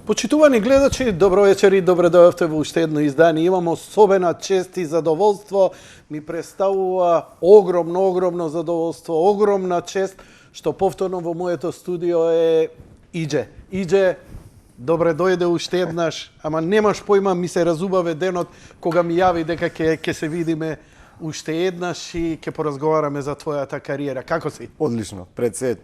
Почитувани гледачи, добро вечер и добре дојавте во уште едно издание. Имам особена чест и задоволство. Ми представува огромно задоволство, огромна чест што повторно во моето студио е Иџе. Иџе, добре дојде уште еднаш, ама немаш појма, ми се разубаве денот кога ми јави дека ќе се видиме уште еднаш и ќе поразговараме за твојата кариера. Како си? Одлично, пред се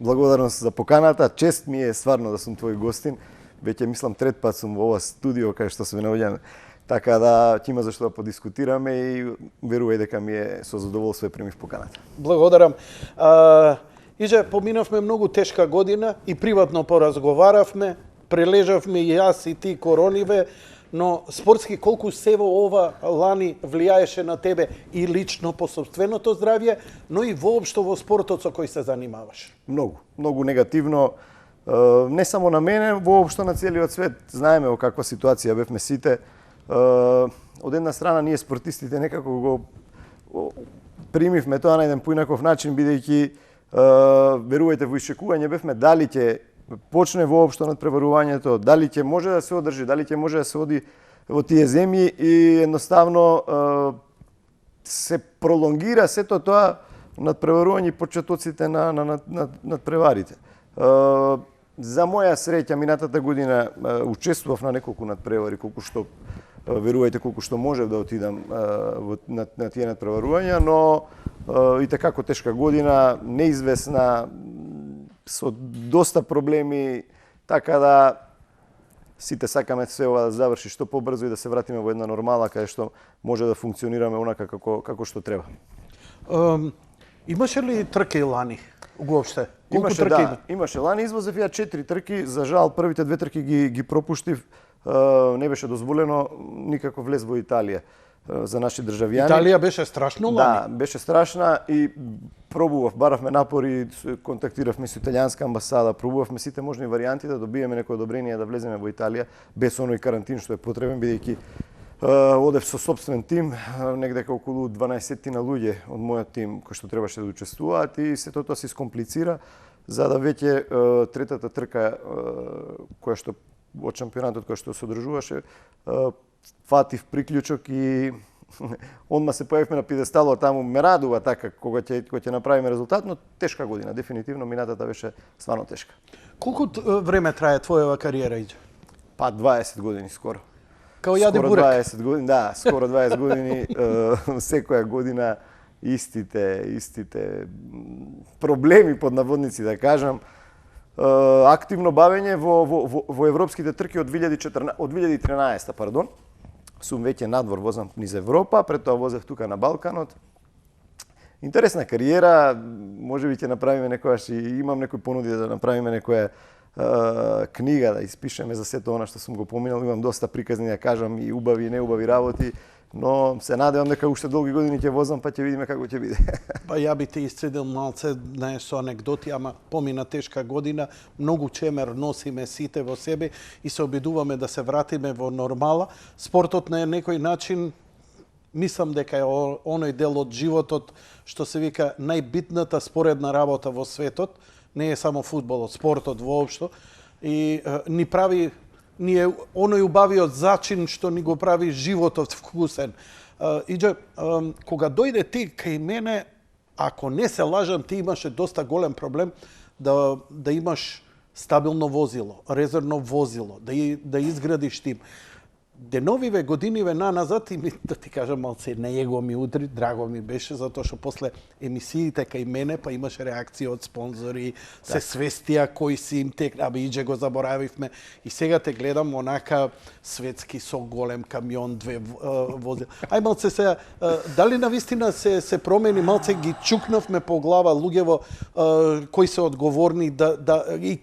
благодарност за поканата. Чест ми е стварно да сум твој гостин. Веќе мислам трет пат сум во ова студио кај што се наоѓаме. Така да ќе има зашто да подискутираме и верувај дека ми е со задоволство примив поканата. Благодарам. Иже, поминавме многу тешка година и приватно поразговаравме, прележавме и јас и ти корониве, но спортски колку се во ова лани влијаеше на тебе и лично по собственото здравје, но и воопшто во спортот со кој се занимаваш? Многу негативно. Не само на мене, воопшто на целиот свет. Знаеме о каква ситуација бевме сите. Од една страна ние спортистите некако го примивме тоа на еден поинаков начин, бидејќи верувајте во исчекување бевме дали ќе почне воопшто надпреварувањето, дали ќе може да се одржи, дали ќе може да се оди во тие земји и едноставно се пролонгира сето тоа надпреварување и почетоците на надпреварите. За моја среќа минатата година учествував на неколку надпревари, колку што верувајте колку што можев да отидам на тие надпреварувања, но и како тешка година, неизвестна, со доста проблеми, така да сите сакаме се ова да заврши што побрзо и да се вратиме во една нормала каде што може да функционираме онака како што треба. Имаше ли трки лани уопште? Имаше лани, извозев ја 4 трки, за жал првите 2 трки ги пропуштив, не беше дозволено никаков влез во Италија за наши државјани. Италија беше страшно лани? Да, беше страшна и пробував, баравме напори, контактиравме со италијанска амбасада, пробувавме сите можни варијанти да добиеме некој одобрение да влеземе во Италија без оној карантин што е потребен, бидејќи одев со собствен тим, негде околу 12 на луѓе од мојот тим кои што требаше да учествуваат и сето тоа се искомплицира, за да веќе третата трка која што од шампионатот која што се одржуваше фатив приклучок и одма се појавивме на пиедесталот, таму ме радува така кога ќе направиме резултат, но тешка година, дефинитивно минатата беше стварно тешка. Колку време трае твојава кариера, Иџе? Па 20 години скоро. Као јаде бурек. 20 години, да, скоро 20 години, секоја година истите проблеми под наводници да кажам. Активно бавење во европските трки од 2013, пардон. Сум веќе надвор, возам низ Европа, пред тоа возев тука на Балканот. Интересна кариера, можеби ќе направиме некојаш и имам некои понуди да направиме некоја книга да испишеме за сето она што сум го поминал, имам доста приказни да кажам и убави и неубави работи, но се надевам дека уште долги години ќе возам, па ќе видиме како ќе биде. Па ја би те исцедил малце, знаеш, со анегдоти, ама помина тешка година, многу чемер носиме сите во себе и се обидуваме да се вратиме во нормала. Спортот на некој начин, мислам дека е оној дел од животот што се вика најбитната споредна работа во светот, не е само фудбалот, спортот воопшто, и ни прави оној убавиот зачин што ни го прави животот вкусен. Иџе, кога дојде ти кај мене, ако не се лажам, ти имаше доста голем проблем да имаш стабилно возило, резервно возило, да изградиш тим. Деновиве, годиниве наназад, и да ти кажам малце, не го ми удри, драго ми беше, затоа што после емисиите кај мене, па имаше реакција од спонзори, се свестија кои си им тек, абе Иџе го заборавивме, и сега те гледам онака светски со голем камион, 2 возила. Ај малце се, дали навистина се промени, малце ги чукнавме по глава луѓево кои се одговорни, и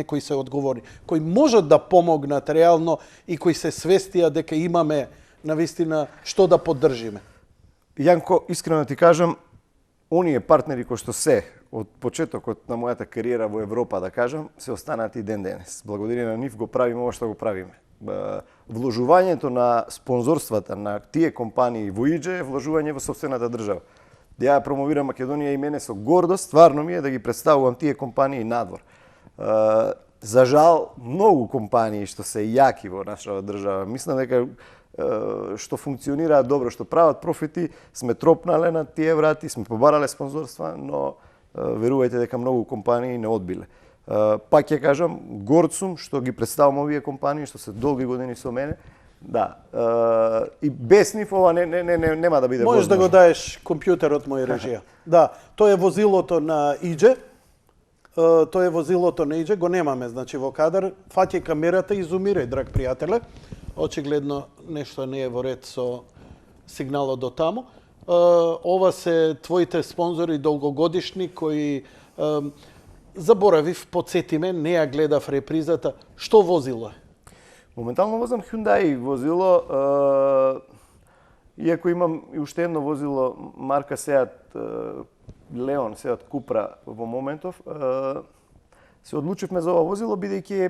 кои се одговорни, кои можат да помогнат реално и кои се свестија дека имаме навистина што да поддржиме. Јанко, искрено ти кажам, оние партнери кои што се од почетокот на мојата кариера во Европа, да кажам, се останаат и ден денес. Благодарение на нив го правиме ова што го правиме. Вложувањето на спонзорствата на тие компании во Иџе е вложување во сопствената држава. Ја промовирам Македонија и мене со гордост, стварно ми е да ги представувам тие компании надвор. За жал, многу компании што се јаки во нашава држава, мислам дека што функционираат добро, што прават профити, сме тропнале на тие врати, сме побарале спонзорства, но верувајте дека многу компании не одбиле. Пак ќе кажам, горд сум што ги представам овие компании, што се долги години со мене. Да, и без нив ова нема да биде Можеш возможно. да го даеш компјутерот мој режија. Да, тоа е возилото на Иџе. Тоа е возилото на Иџе, го немаме значи во кадар. Фаќај камерата и зумирај, драг пријателе. Очигледно нешто не е во ред со сигналот до таму. Ова се твоите спонзори долгогодишни кои заборавив, подсетиме, не ја гледав репризата. Што возило е? Моментално возам Hyundai возило, иако имам и уште едно возило марка Seat Leon, Seat Cupra во моментов, се одлучивме за ова возило бидејќи е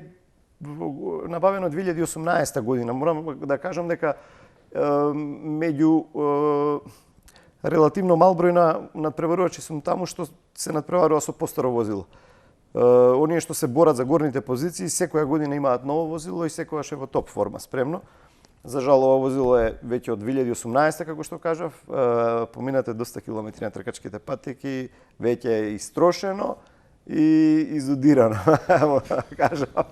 набавено 2018 година. Морам да кажам дека меѓу релативно мал број на надпреварувачи сум таму што се надпреварува со постаро возило. Оние што се борат за горните позиции, секоја година имаат ново возило и секогаш е во топ форма, спремно. За жал, ова возило е веќе од 2018, како што кажав, поминате доста километри на тркачките патеки, веќе е истрошено и изодирано, кажам.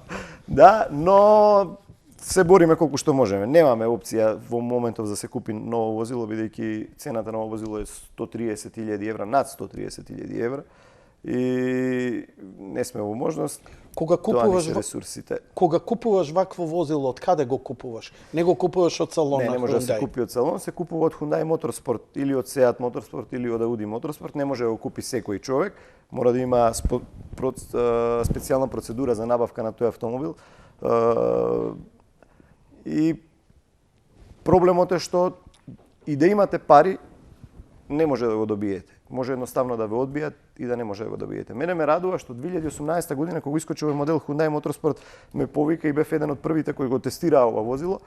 Да, но се бориме колку што можеме. Немаме опција во моментов да се купи ново возило, бидејќи цената на ново возило е 130.000 евра, над 130.000 евра. И не сме во можност. Кога купуваш ресурсите. Кога купуваш вакво возило, од каде го купуваш? Не го купуваш од салон на Hyundai? Не може да се купи од салон, се купува од Hyundai Motorsport или од Seat Motorsport или од Audi Motorsport. Не може да го купи секој човек. Мора да има специјална процедура за набавка на тој автомобил. И проблемот е што и да имате пари, не може да го добиете. Може едноставно да ве одбијат и да не може да го добиете. Мене ме радува што 2018 година кога искочи овој модел Hyundai Motorsport ме повика и бев еден од првите кои го тестираа ова возило.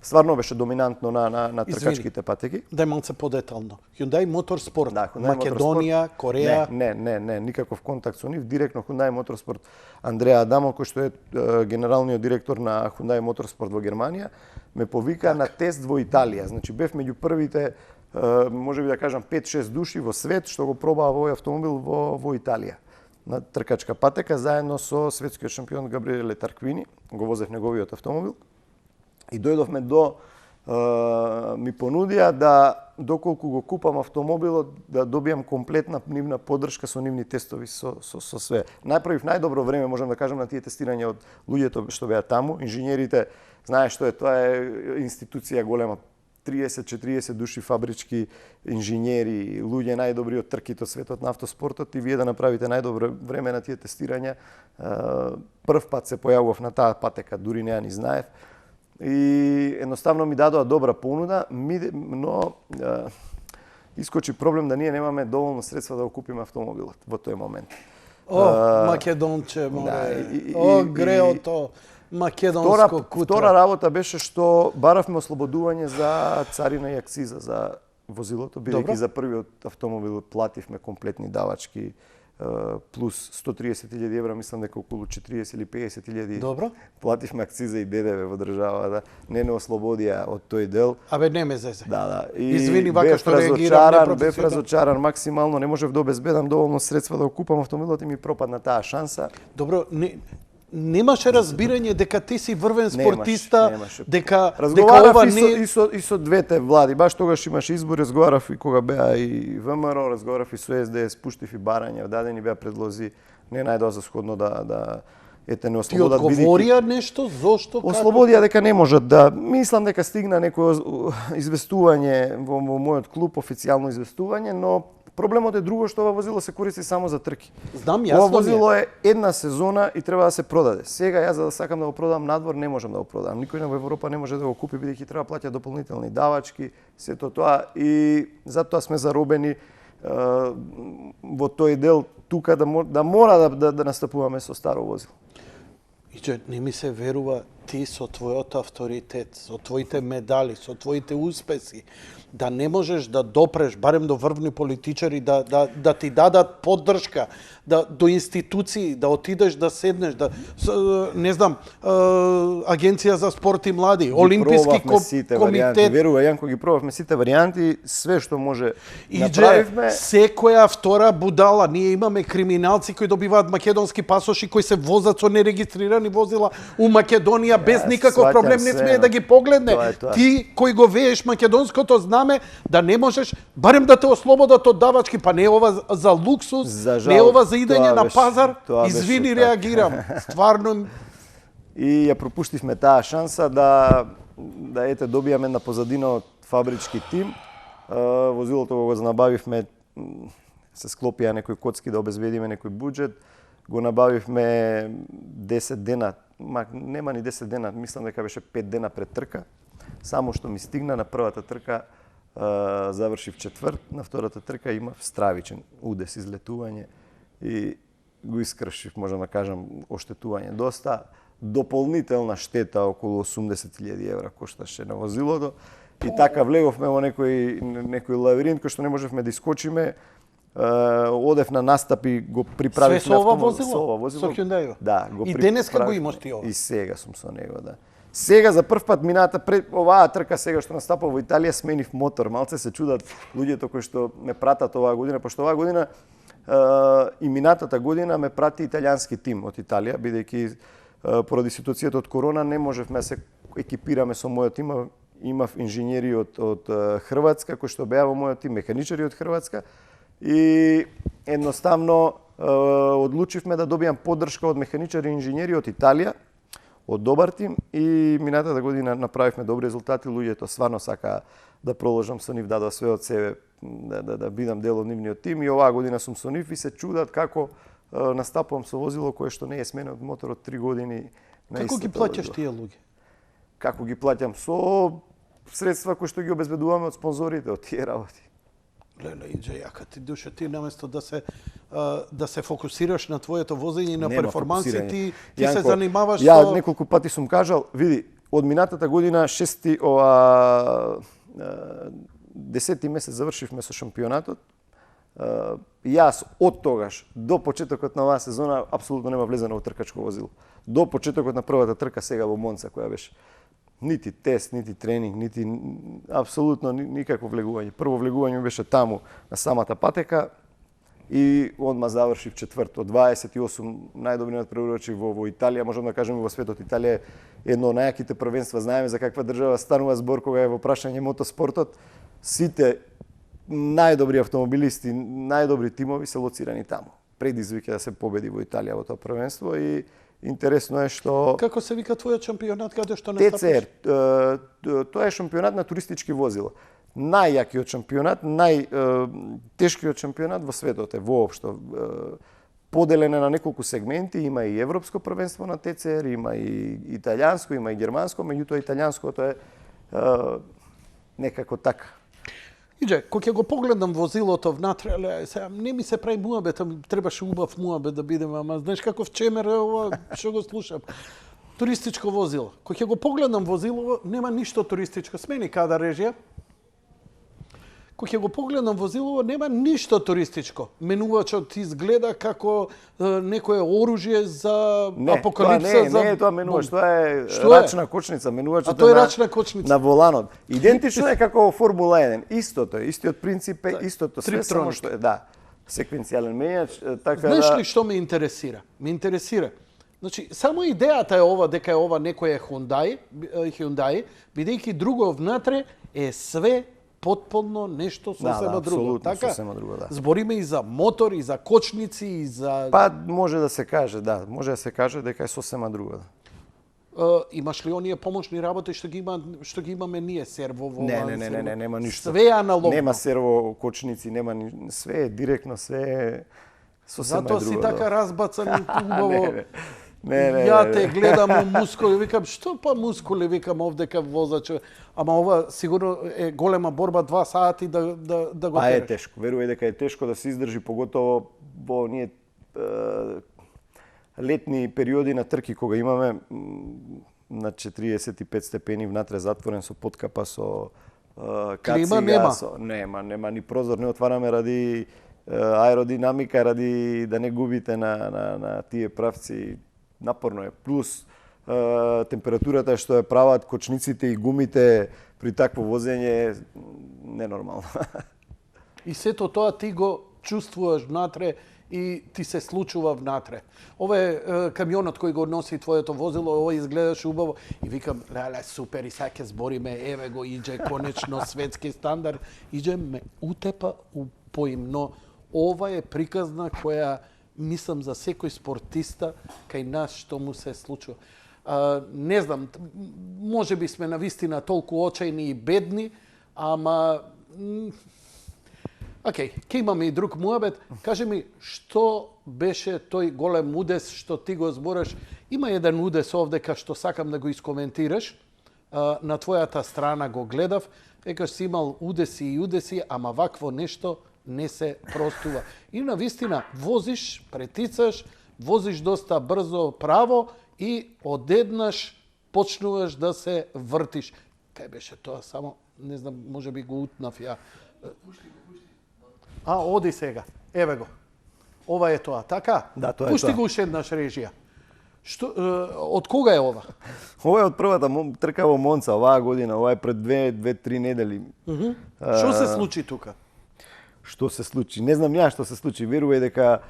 Стварно беше доминантно на тркачките патеки. Дај малце подетално. Hyundai Motorsport, да, Hyundai Македонија, Motorsport, Кореја. Не, никаков контакт со нив, директно Hyundai Motorsport. Андреа Адамо, кој што е генералниот директор на Hyundai Motorsport во Германија, ме повика на тест во Италија. Значи бев меѓу првите може би да кажам 5-6 души во свет што го пробаа овој автомобил во Италија на тркачка патека заедно со светскиот шампион Габриеле Тарквини. Го возев неговиот автомобил и дојдовме до ми понудија да доколку го купам автомобилот да добијам комплетна нивна поддршка со нивни тестови со све. Најправив најдобро време, можам да кажам, на тие тестирања од луѓето што беа таму, инженерите, знаеш што е, тоа е институција голема. 30-40 души фабрички инженери, луѓе најдобри од трките од светот на автоспортот и вие да направите најдобро време на тие тестирања. Прв пат се појавував на таа патека, дури не ја ни знаев. И едноставно ми дадоа добра понуда, но искочи проблем да ние немаме доволно средства да го купиме автомобилот во тој момент. Македонче, море. Греото. Македонско кутро. Втора работа беше што баравме ослободување за царина и акциза за возилото, бидејќи за првиот автомобил плативме комплетни давачки плюс 130.000 евра, мислам дека околу 40 или 50.000. Добро. Плативме акциза и ДДВ во државата, не ослободија од тој дел. Абе не ме зезе. Да. И извини вака што реагирам непрофесионално. Бев разочаран максимално, не можев да обезбедам доволно средства да го купам автомобилот и ми пропадна таа шанса. Добро, немаше разбирање дека ти си врвен спортиста, немаше. дека ова не и со двете влади. Баш тогаш имаше избори, разговарав и кога беа и ВМРО, разговарав и со СДС, пуштив и барања, дадени беа предлози, не најдоа за сходно да ете не ослободат. Ти одговорија нешто, зошто? Ослободија дека не можат да. Мислам дека стигна некој известување во мојот клуб, официјално известување, но проблемот е друго што ова возило се користи само за трки. Знам, јасно. Ова возило е една сезона и треба да се продаде. Сега јас за да сакам да го продам надвор не можам да го продам. Никој во Европа не може да го купи бидејќи треба плаќа дополнителни давачки, сето тоа и затоа сме заробени во тој дел тука да мора да настапуваме со старо возило. И че не ми се верува, ти со твојот авторитет, со твоите медали, со твоите успеси, да не можеш да допреш, барем до врвни политичари, да ти дадат поддршка, до институции, да отидеш да седнеш, не знам, Агенција за спорт и млади, Олимписки комитет. Верува, Јанко, ги пробавме сите варијанти, све што може направивме. Секоја втора будала, ние имаме криминалци кои добиваат македонски пасоши, кои се возат со нерегистрирани возила у Македонија без никаков проблем, не смее да ги погледне. Ти кој го вееш македонското знаме, да не можеш барем да те ослободат од давачки, па не е ова за луксус, не е ова за идење на пазар. Извини, реагирам. Стварно. И ја пропуштивме таа шанса да ете добијаме една позадина од фабрички тим. Возилото го набавивме, се склопија некои коцки да обезбедиме некој буџет. Го набавивме 10 дена, нема ни 10 дена, мислам дека беше 5 дена пред трка. Само што ми стигна на првата трка, завршив четврт, на втората трка имав стравичен удес, излетување и го искршив, можам да кажам, оштетување доста. Дополнителна штета околу 80.000 евра кошташе на возилото. И така влеговме во некој лавиринт кој што не можевме да искочиме. Одев на настапи, го приправивме со ова возило? Со Hyundai? Да, и денеска го имаш ти ова? И сега сум со него, да. Сега за прв пат мината пред оваа трка сега што настапува во Италија сменив мотор. Малце се чудат луѓето кои што ме пратат оваа година, пошто оваа година и минатата година ме прати италијански тим од Италија, бидејќи поради ситуацијата од корона не можевме да се екипираме со мојот тим. Имав инженери од Хрватска кои што беа во мојот тим, механичари од Хрватска и едноставно одлучивме да добијам поддршка од механичари и инженери од Италија, од добар тим и минатата година направивме добри резултати. Луѓето стварно сака да продолжам со нив, дадоа све од себе да бидам дел од нивниот тим и оваа година сум со нив и се чудат како настапувам со возило кое што не е сменет од моторот 3 години. Како ги плаќаш тие луѓе? Како ги плаќам? Со средства кои што ги обезбедуваме од спонзорите, од тие работи. Леле, иđe, јака ти душа, ти наместо да се фокусираш на твоето возење и на перформанси, ти се занимаваш со... Ја неколку пати сум кажал, види, од минатата година 10 месец завршивме со шампионатот. Јас од тогаш до почетокот на оваа сезона апсолутно нема влезено во тркачко возило. До почетокот на првата трка сега во Монца која беше. Нити тест, нити тренинг, нити апсолутно никакво влегување. Прво влегување ми беше таму на самата патека и одма завршив четврт од 28 најдобриот преврачи во Италија, можам да кажем и во светот. Италија е едно од најаките првенства, знаеме за каква држава станува збор кога е во прашање мотоспортот. Сите најдобри автомобилисти, најдобри тимови се лоцирани таму. Предизвик е да се победи во Италија во тоа првенство и интересно е што... Како се вика твојот шампионат, каде што настапаш? ТЦР, тоа е шампионат на туристички возила. Најјакиот шампионат, најтешкиот шампионат во светот е воопшто. Поделен е на неколку сегменти, има и европско првенство на ТЦР, има и италијанско, има и германско, меѓутоа италијанското е некако така. Иđe, кога ќе го погледам возилото внатре, сега не ми се прави муабет, требаше убав муабет да бидеме, ама знаеш каков чемер е ова, што го слушам. Туристичко возило. Кога ќе го погледам возилово, нема ништо туристичко. Смени кадар режија. Кога ќе го погледам возилово, нема ништо туристичко. Менувачот изгледа како некое оружје за апокалипса. Не е тоа менувач, тоа е рачна кочница. Менувачот е рачна кочница на воланот. Идентично е како во Формула 1. Истото е, истиот принцип е, истото све само што е, да, секвенцијален менјач, така да... Знаеш ли што ме интересира? Ме интересира. Значи, само идејата е ова, дека е ова некој Hyundai, бидејќи друго внатре е све потполно нешто сосема друго. Така? Сосема друго, да. Збориме и за мотор, и за кочници, и за... Па, може да се каже, да. Може да се каже дека е сосема друго, да. Имаш ли оние помошни работи што ги имаме ние, серво во... Не, нема ништо. Све е аналогно. Нема серво кочници, нема све е директно, све е сосема друго. Затоа си така разбацан и убаво. Не. Ја те гледам мускули, викам, што па мускули, викам овде кај возач. Ама ова сигурно е голема борба, 2 сати да го тераш. тераш. Е тешко, верувај дека е тешко да се издржи, поготово во ние летни периоди на трки кога имаме, на 45 степени внатре затворен со подкапа, со Клима нема. Нема ни прозор, не отвараме ради аеродинамика, ради да не губите на тие правци. Напорно е. Плюс температурата што ја прават кочниците и гумите при такво возење ненормално. И сето тоа ти го чувствуваш внатре и ти се случува внатре. Ова е камионот кој го носи твоето возило, ова изгледаш убаво и викам, леле, супер, и сега ќе збориме, еве го иđe конечно светски стандард, иđe ме утепа у поим, но ова е приказна која мислам за секој спортиста кај нас што му се случува. Не знам, може би сме навистина толку очајни и бедни, ама окей, ке имаме и друг муабет. Кажи ми, што беше тој голем удес што ти го збораш? Има еден удес овдека што сакам да го искоментираш. На твојата страна го гледав. Екаш си имал удеси, ама вакво нешто не се простува. И навистина, возиш, претицаш, возиш доста брзо право и одеднаш почнуваш да се вртиш. Кај беше тоа? Само, не знам, може би го утнав ја. Оди сега. Еве го. Ова е тоа, така? Да, тоа е Пушти тоа. го уште еднаш режија. Од кога е ова? Ова е од првата трка во Монца оваа година, ова е пред 2-3 недели. Што се случи тука? Што се случи? Не знам ја што се случи. Верувај дека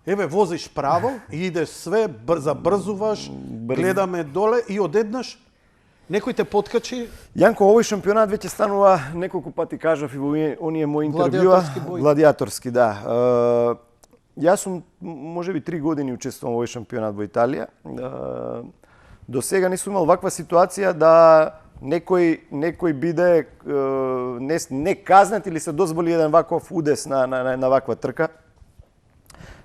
Еве, возиш право, идеш све, забрзуваш, гледаме доле и одеднаш некој те поткачи. Јанко, овој шампионат веќе станува, неколку пати кажав и во оние мои интервјуа, гладиаторски, да. Јас сум можеби 3 години учествувам во овој шампионат во Италија. До сега не сум имал ваква ситуација да некој биде не казнет или се дозволи еден ваков удес на ваква трка.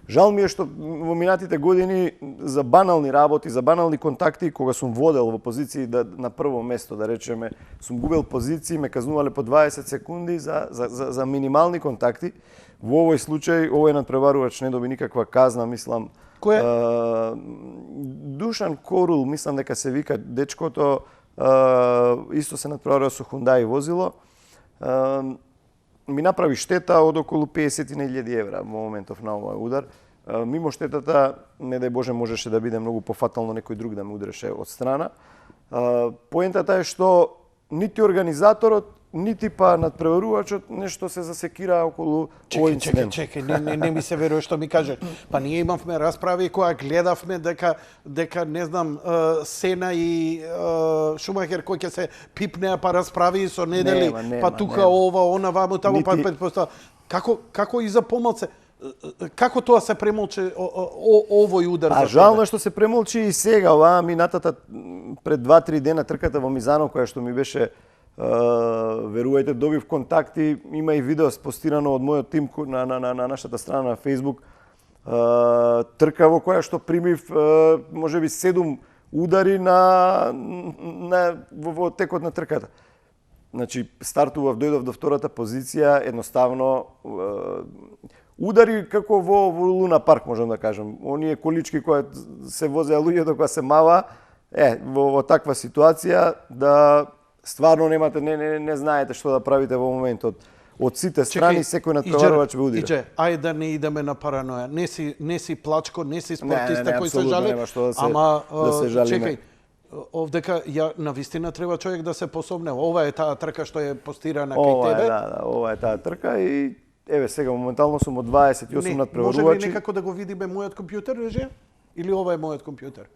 Жал ми е што во минатите години за банални работи, за банални контакти, кога сум водел во позиции на прво место, да речеме, сум губел позиции, ме казнувале по 20 секунди за минимални контакти. Во овој случај, овој надпреварувач не доби никаква казна, мислам. Кој? Душан Корул, мислам дека се вика дечкото, исто се надпреварува со Хундај возило. Ми направи штета од околу 50.000 евра во моментов на овој удар. Мимо штетата, не дај Боже, можеше да биде многу пофатално некој друг да ме удреше од страна. Поентата е што нити организаторот, нити па надпреварувачот нешто се засекира околу овој инцидент. Чекај, не ми се верува што ми каже. Па ние имавме расправи која гледавме дека не знам, Сена и Шумахер кој ќе се пипнеа па расправи со недели, па тука ова, она, ваму, таму, па предпоставам. Како и за помалце? Како тоа се премолчи овој удар? Жално што се премолчи и сега, оваа минатата пред 2-3 дена трката во Мизано, која што ми беше, верувајте, добив контакти, има и видео спостирано од мојот тим на нашата страна на Facebook. Трка во која што примив можеби 7 удари во текот на трката. Значи, стартував, дојдов до втората позиција, едноставно удари како во Луна парк, можам да кажам. Оние колички кои се возеа луѓето кога се мава, во таква ситуација да стварно немате, не знаете што да правите во моментот. Од сите страни секој надпреварувач ве удира. Иđe, ајде да не идеме на параноја. Не си плачко, не си спортиста кој се жали, ама чекај, овдека навистина треба човек да се посомне. Ова е таа трка што е постирана кај тебе. Ова е таа трка и еве сега моментално сум од 28 надпреварувачи. Може ли некако да го видиме мојот компјутер, режија? Или ова е мојот компјутер?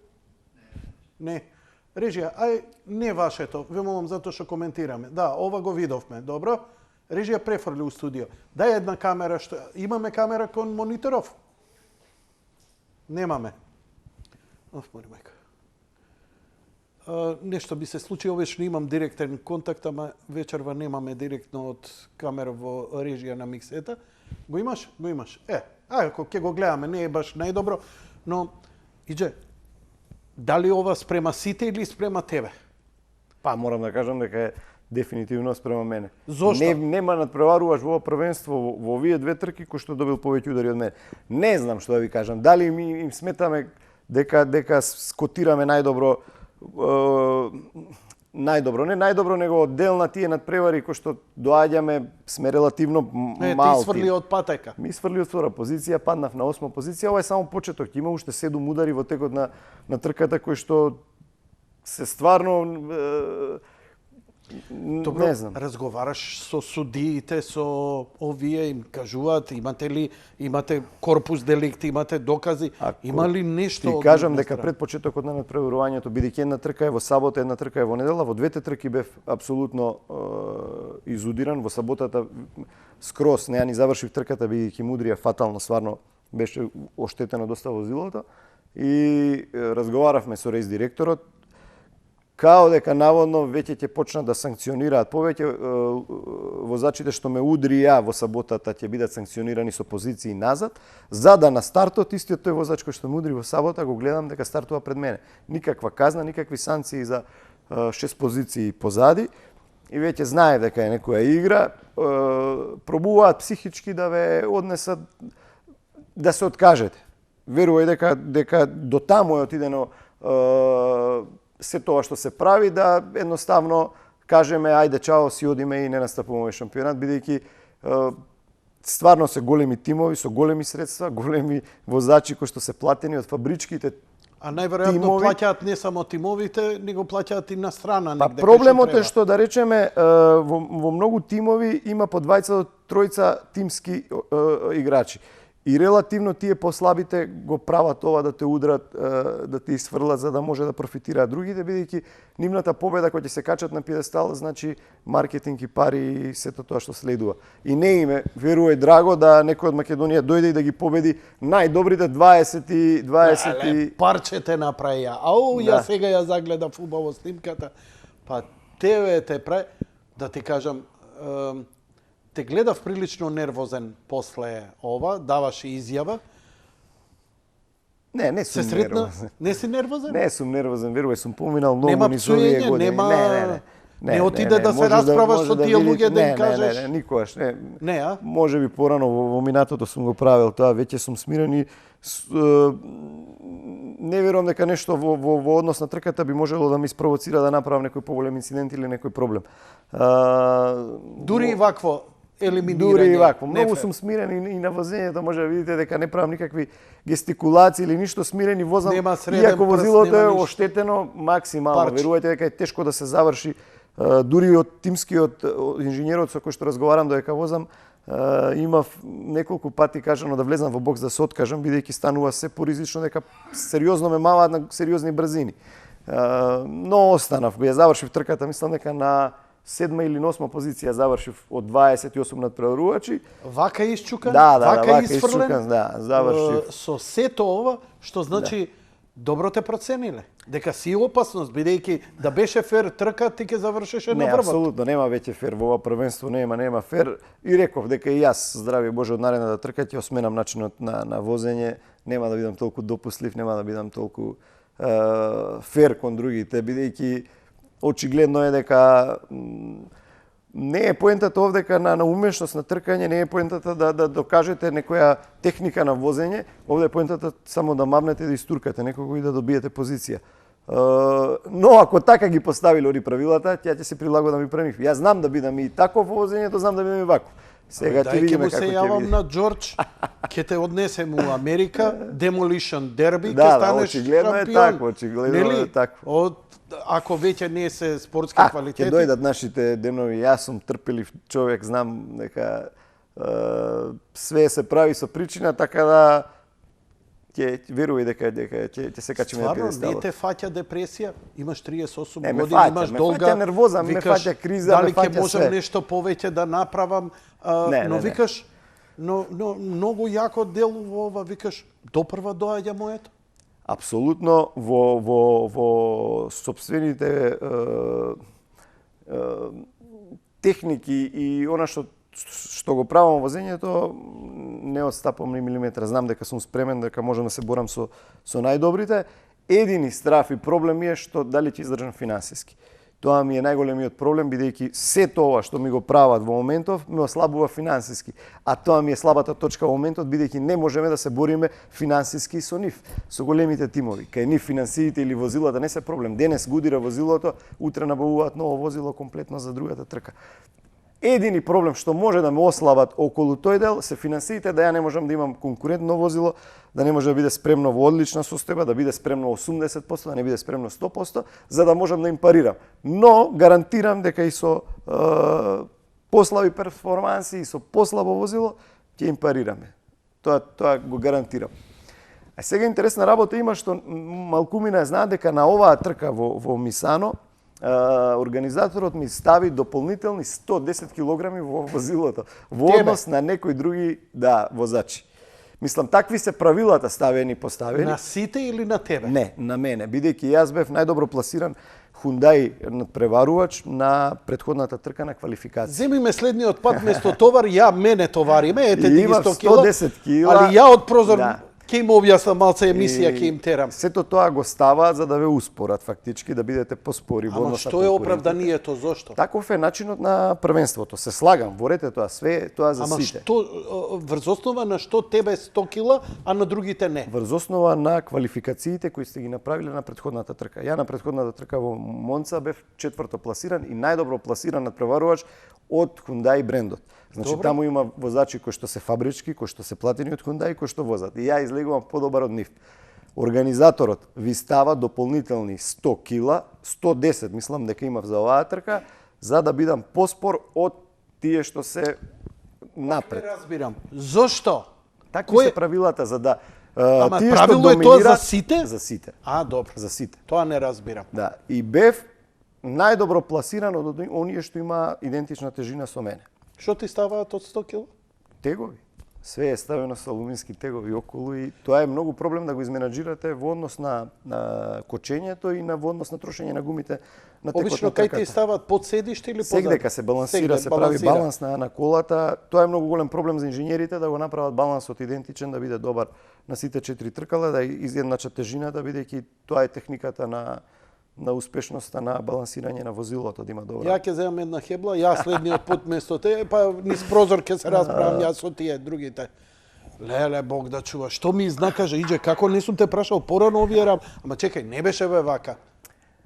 Не. Режија, не вашето, ве молам затоа што коментираме. Да, ова го видовме, добро. Режија префрли у студио. Дај една камера, што имаме камера кон мониторов? Немаме. Моли мајка. Нешто би се случи, обично имам директен контакт, ама вечерва немаме директно од камера во режија на миксета. Го имаш? Го имаш. Ако ќе го гледаме, не е баш најдобро, но иđe, дали ова спрема сите или спрема тебе? Па морам да кажам дека е дефинитивно спрема мене. Зошто? Нема надпреваруваш во ова првенство во овие две трки кој што добил повеќе удари од мене. Не знам што да ви кажам. Дали им сметаме дека скотираме најдобро најдобро, не најдобро, него дел на тие надпревари кои што доаѓаме, сме релативно мал Ти сврли од патека. Ми сврли од втора позиција, паднав на 8 позиција. Ова е само почеток. Има уште 7 удари во текот на трката кои што се стварно Добро, не знам. разговараш со судиите, со овие, им кажуваат, имате корпус деликти, имате докази, има ли нешто? Ти кажам дека пред почетокот на надпреварувањето, бидејќи една трка е во сабота, една трка е во недела, во двете трки бев апсолутно изудиран. Во саботата скрос не ја ни завршив трката, бидејќи Мудрија фатално стварно беше оштетено доста возилото. И разговаравме со рейс директорот, као дека наводно веќе ќе почнат да санкционираат повеќе возачите што ме удрија во саботата ќе бидат санкционирани со позиции назад, за да на стартот истиот тој возач кој што ме удри во сабота го гледам дека стартува пред мене. Никаква казна, никакви санкции за 6 позиции позади и веќе знае дека е некоја игра, пробуваат психички да ве однесат да се откажете. Верувај дека до таму е отидено се тоа што се прави, да едноставно кажеме ајде чао, си одиме и не настапуваме шампионат, бидејќи стварно се големи тимови со големи средства, големи возачи кои што се платени од фабричките. А најверојатно плаќаат не само тимовите, него плаќаат и на страна. Па проблемот е што да речеме во многу тимови има по 2 до 3 тимски играчи. И релативно тие послабите го прават ова да те удрат, да те изфрлат за да може да профитираат другите, бидејќи нивната победа која ќе се качат на пиедестал значи маркетинг и пари и сето тоа што следува. И не име, верувај драго да некој од Македонија дојде и да ги победи најдобрите 20 парче те направија. Ау, ја сега ја загледав убаво снимката. Па тебе те да ти кажам, те гледав прилично нервозен после ова, даваше изјава. Не сум нервозен. Не си нервозен? Не сум нервозен, верувај, сум поминал многу низ овие години. Не отиде да се расправаш со тие луѓе да им кажеш. Не, никогаш не. Не, а? Може би порано во минатото сум го правил тоа, веќе сум смирен и не верувам дека нешто во однос на трката би можело да ме испровоцира да направам некој поголем инцидент или некој проблем. Дури и вакво елиминирање. Дури и вакво. Многу сум смирен и на возењето може да видите дека не правам никакви гестикулации или ништо, смирен и возам. Иако возилото е оштетено максимално. Верувајте дека е тешко да се заврши. Дури од тимскиот инженерот со кој што разговарам додека возам, имав неколку пати кажано да влезам во бокс да се откажам, бидејќи станува се поризично дека сериозно ме маваат на сериозни брзини. Но останав, ја завршив трката, мислам дека на 7 или 8 позиција завршив од 28 надпреварувачи. Вака исчукан, вака исфрлен, завршив. Со сето ова, што значи добро те процениле. Дека си опасност, бидејќи да беше фер трка, ти ќе завршеше на првот. Не, апсолутно, нема веќе фер. Во ова првенство нема фер. И реков дека и јас, здрави Боже, од наредната трка ќе осменам начинот на возење. Нема да бидам толку допуслив, нема да бидам толку фер кон другите, бидејќи очигледно е дека не е поентата овдека на умешност на тркање, не е поентата да докажете некоја техника на возење, овде е поентата само да мавнете да истуркате некого и да добиете позиција. Но ако така ги поставиле оди правилата, ќе се прилагодам и премих. Јас знам да бидам и таков во возењето, знам да бидам и ваков. Сега ќе видиме како ќе биде. Дај, ќе му се јавам на Џорџ, ќе те однесем у Америка, Demolition Derby, ќе станеш шампион. Очигледно е такво. Ако веќе не се спортски квалитети. Ќе дојдат нашите денови. Јас сум трпелив човек, знам дека све се прави со причина, така да ќе верувај дека ќе се качиме на пиедесталот. Стварно, не те фаќа депресија? Имаш 38 години, имаш долга. Ме фаќа нервоза, ме фаќа криза, ме фаќа све. Дали ќе можам нешто повеќе да направам? Но викаш, но многу јако дел во ова, викаш, допрва доаѓа моето? Апсолутно во сопствените техники и она што го правам во возењето, не отстапам ни милиметра. Знам дека сум спремен, дека можам да се борам со најдобрите. Едини страф и проблем е што дали ќе издржам финансиски. Тоа ми е најголемиот проблем, бидејќи се тоа што ми го прават во моментов ме ослабува финансиски. А тоа ми е слабата точка во моментот, бидејќи не можеме да се бориме финансиски со нив, со големите тимови. Кај нив финансиите или возилата не се проблем. Денес гудира возилото, утре набавуваат ново возило комплетно за другата трка. Едини проблем што може да ме ослабат околу тој дел се финансиите, да ја не можам да имам конкурентно возило, да не може да биде спремно во одлична состојба, да биде спремно 80%, да не биде спремно 100%, за да можам да им парирам. Но гарантирам дека и со послаби перформанси и со послабо возило ќе им парираме. Тоа го гарантирам. А сега интересна работа има што малкумина знаат дека на оваа трка во Мисано организаторот ми стави дополнителни 110 килограми во возилото во однос на некои други возачи. Мислам, такви се правилата поставени. На сите или на тебе? Не, на мене, бидејќи јас бев најдобро пласиран Hyundai надпреварувач на претходната трка на квалификација. Земи ме следниот пат, место товар, мене товариме, ете ти 100 кила. 110 кила. Али ја од прозор ќе им објаснам малце емисија, ќе им терам. Сето тоа го ставаат за да ве успорат фактички, да бидете поспори во однос на конкурентите. Ама што е оправданието, зошто? Таков е начинот на првенството. Се слагам, ворете тоа, све тоа за сите. Ама што, врз основа на што тебе 100 кила, а на другите не? Врз основа на квалификациите кои сте ги направиле на претходната трка. Ја на претходната трка во Монца бев четврто пласиран и најдобро пласиран надпреварувач од Hyundai брендот. Значи таму има возачи кои што се фабрички, кои што се платени од Hyundai, кои што возат. И ја излегувам подобар од нив. Организаторот ви става дополнителни 100 кила, 110 мислам дека имав за оваа трка, за да бидам поспор од тие што се напред. Не разбирам. Зошто? Такви се правилата за да Ама тие правило е тоа за сите? За сите. Добро. За сите. Тоа не разбирам. Да, и бев најдобро пласиран од оние што има идентична тежина со мене. Што ти ставаат од 100 кила? Тегови. Све е ставено со алумински тегови околу и тоа е многу проблем да го изменаџирате во однос на кочењето и во однос на трошење на гумите на текот на трката. Обично кај ти ставаат под седиште или позади? Сегдека се балансира, се прави баланс на колата. Тоа е многу голем проблем за инженерите да го направат балансот идентичен, да биде добар на сите 4 тркала, да изедначат тежината, бидејќи тоа е техниката на успешноста на балансирање на возилото, да има добра. Ја ќе земам една хебла, ја следниот пат место те, па низ прозор ќе се расправам јас со тие другите. Леле, Бог да чува. Што ми изнакаже, иđе, како не сум те прашал порано овие Ама чекај, не беше вака.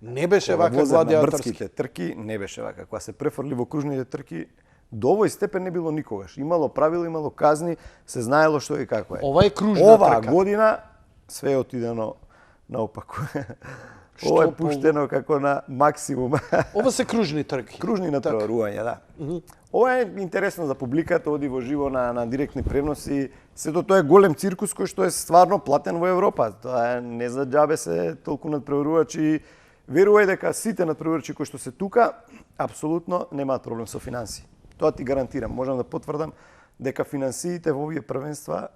Не беше вака гладиаторски. На брзките трки не беше вака. Кога се префрли во кружните трки, до овој степен не било никогаш. Имало правила, имало казни, се знаело што и како е. Ова е кружна трка. Оваа година све е отидено наопаку. Ова е пуштено како на максимум. Ова се кружни трки. Кружни натпреварувања, да. Ова е интересно за публиката, оди во живо на директни преноси. Сето тоа е голем циркус кој што е стварно платен во Европа. Тоа е не за џабе се толку натпреварувачи. Верувај дека сите натпреварувачи кои што се тука апсолутно немаат проблем со финанси. Тоа ти гарантирам, можам да потврдам дека финансиите во овие првенства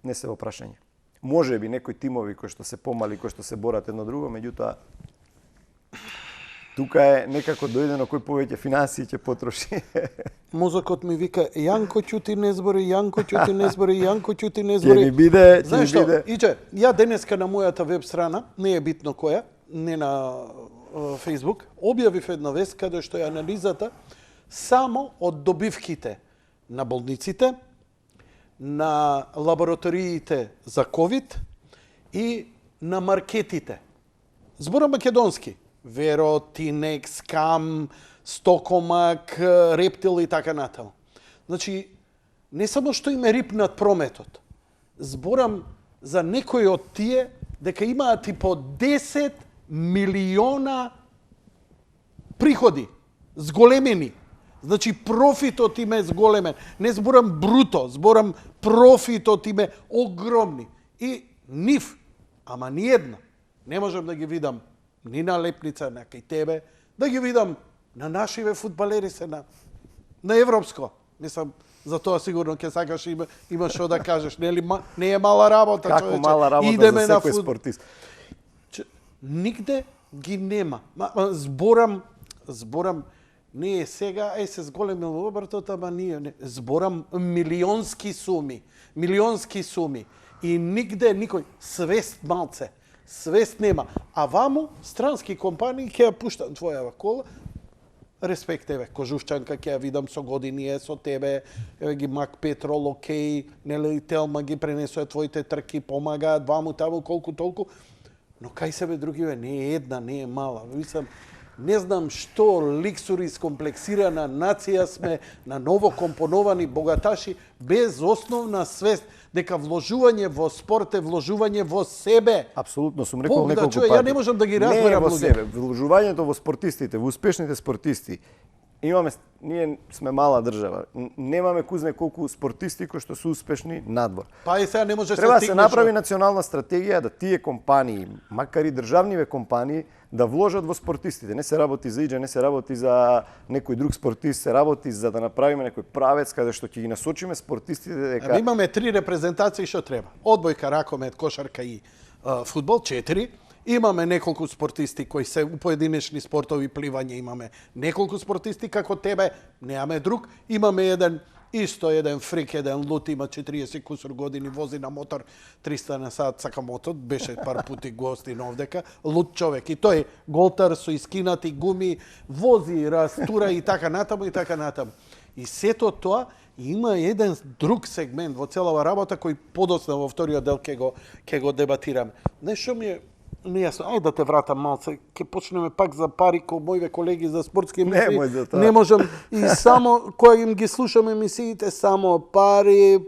не се во прашање. Може би некои тимови кои што се помали, кои што се борат едно друго, меѓутоа тука е некако дојдено кој повеќе финансии ќе потроши. Мозокот ми вика Јанко ќути не збори, Јанко ќути не збори, Јанко ќути не збори. Ќе ни биде, знаеш што, Иđе, ја денеска на мојата веб страна, не е битно која, не на Facebook, објавив една вест каде што е анализата само од добивките на болниците, на лабораториите за COVID и на маркетите. Зборам македонски. Веро, Тинекс, Кам, Стокомак, Рептил и така натаму. Значи, не само што им е рипнат прометот. Зборам за некои од тие дека имаат и по 10 милиона приходи, зголемени. Значи, профитот им е зголемен. Не зборам бруто, зборам профитот им е огромни. И нив, ама ни една, не можам да ги видам ни на лепница, на кај тебе, да ги видам на нашиве фудбалери се на европско. Мислам, за тоа сигурно ќе сакаш има што да кажеш, нели не е мала работа, како човече. Мала работа идеме за на секој спортист. Нигде ги нема. Зборам не е сега, се зголемил обртот, ама ние не. Зборам милионски суми. И нигде никој свест малце. свест нема. А ваму, странски компании, ќе ја пуштам твојава кола, респект тебе, Кожувчанка ќе ја видам со години е со тебе, еве ги Мак Петрол, окей, нели Телма ги пренесува твоите трки, помагаат ваму таму колку толку, но кај себе другиве не е една, не е мала. Мислам, не знам што ликсури скомплексирана нација сме, на ново компоновани богаташи без основна свест дека вложување во спорт е вложување во себе. Апсолутно сум рекол Бог да неколку чуе, пати. ја не можам да ги Не е разберам во луѓе. себе, вложувањето во спортистите, во успешните спортисти. Ние сме мала држава. Немаме кузне колку спортисти кои што се успешни надвор. Па и сега не може Треба да се стигнеш направи национална стратегија да тие компании, макар и државниве компании, да вложат во спортистите. Не се работи за иџа, не се работи за некој друг спортист, се работи за да направиме некој правец каде што ќе ги насочиме спортистите дека Имаме 3 репрезентации што треба. Одбојка, ракомет, кошарка и фудбал 4. Имаме неколку спортисти кои се у поединечни спортови, пливање имаме неколку спортисти како тебе, немаме друг. Имаме еден фрик, еден лут, има 40 кусур години, вози на мотор 300 на сат, сака мотор, беше пар пути гостин овдека, лут човек. И тој голтар со искинати гуми, вози, растура и така натаму и така натаму. И сето тоа има еден друг сегмент во целава работа кој подоцна во вториот дел ќе го дебатираме. Нешто ми е нејасно. Ајде да те вратам малце. Ќе почнеме пак за пари ко моите колеги за спортски емисии. Немој за тоа. Не можам и само кога им ги слушам емисиите само пари.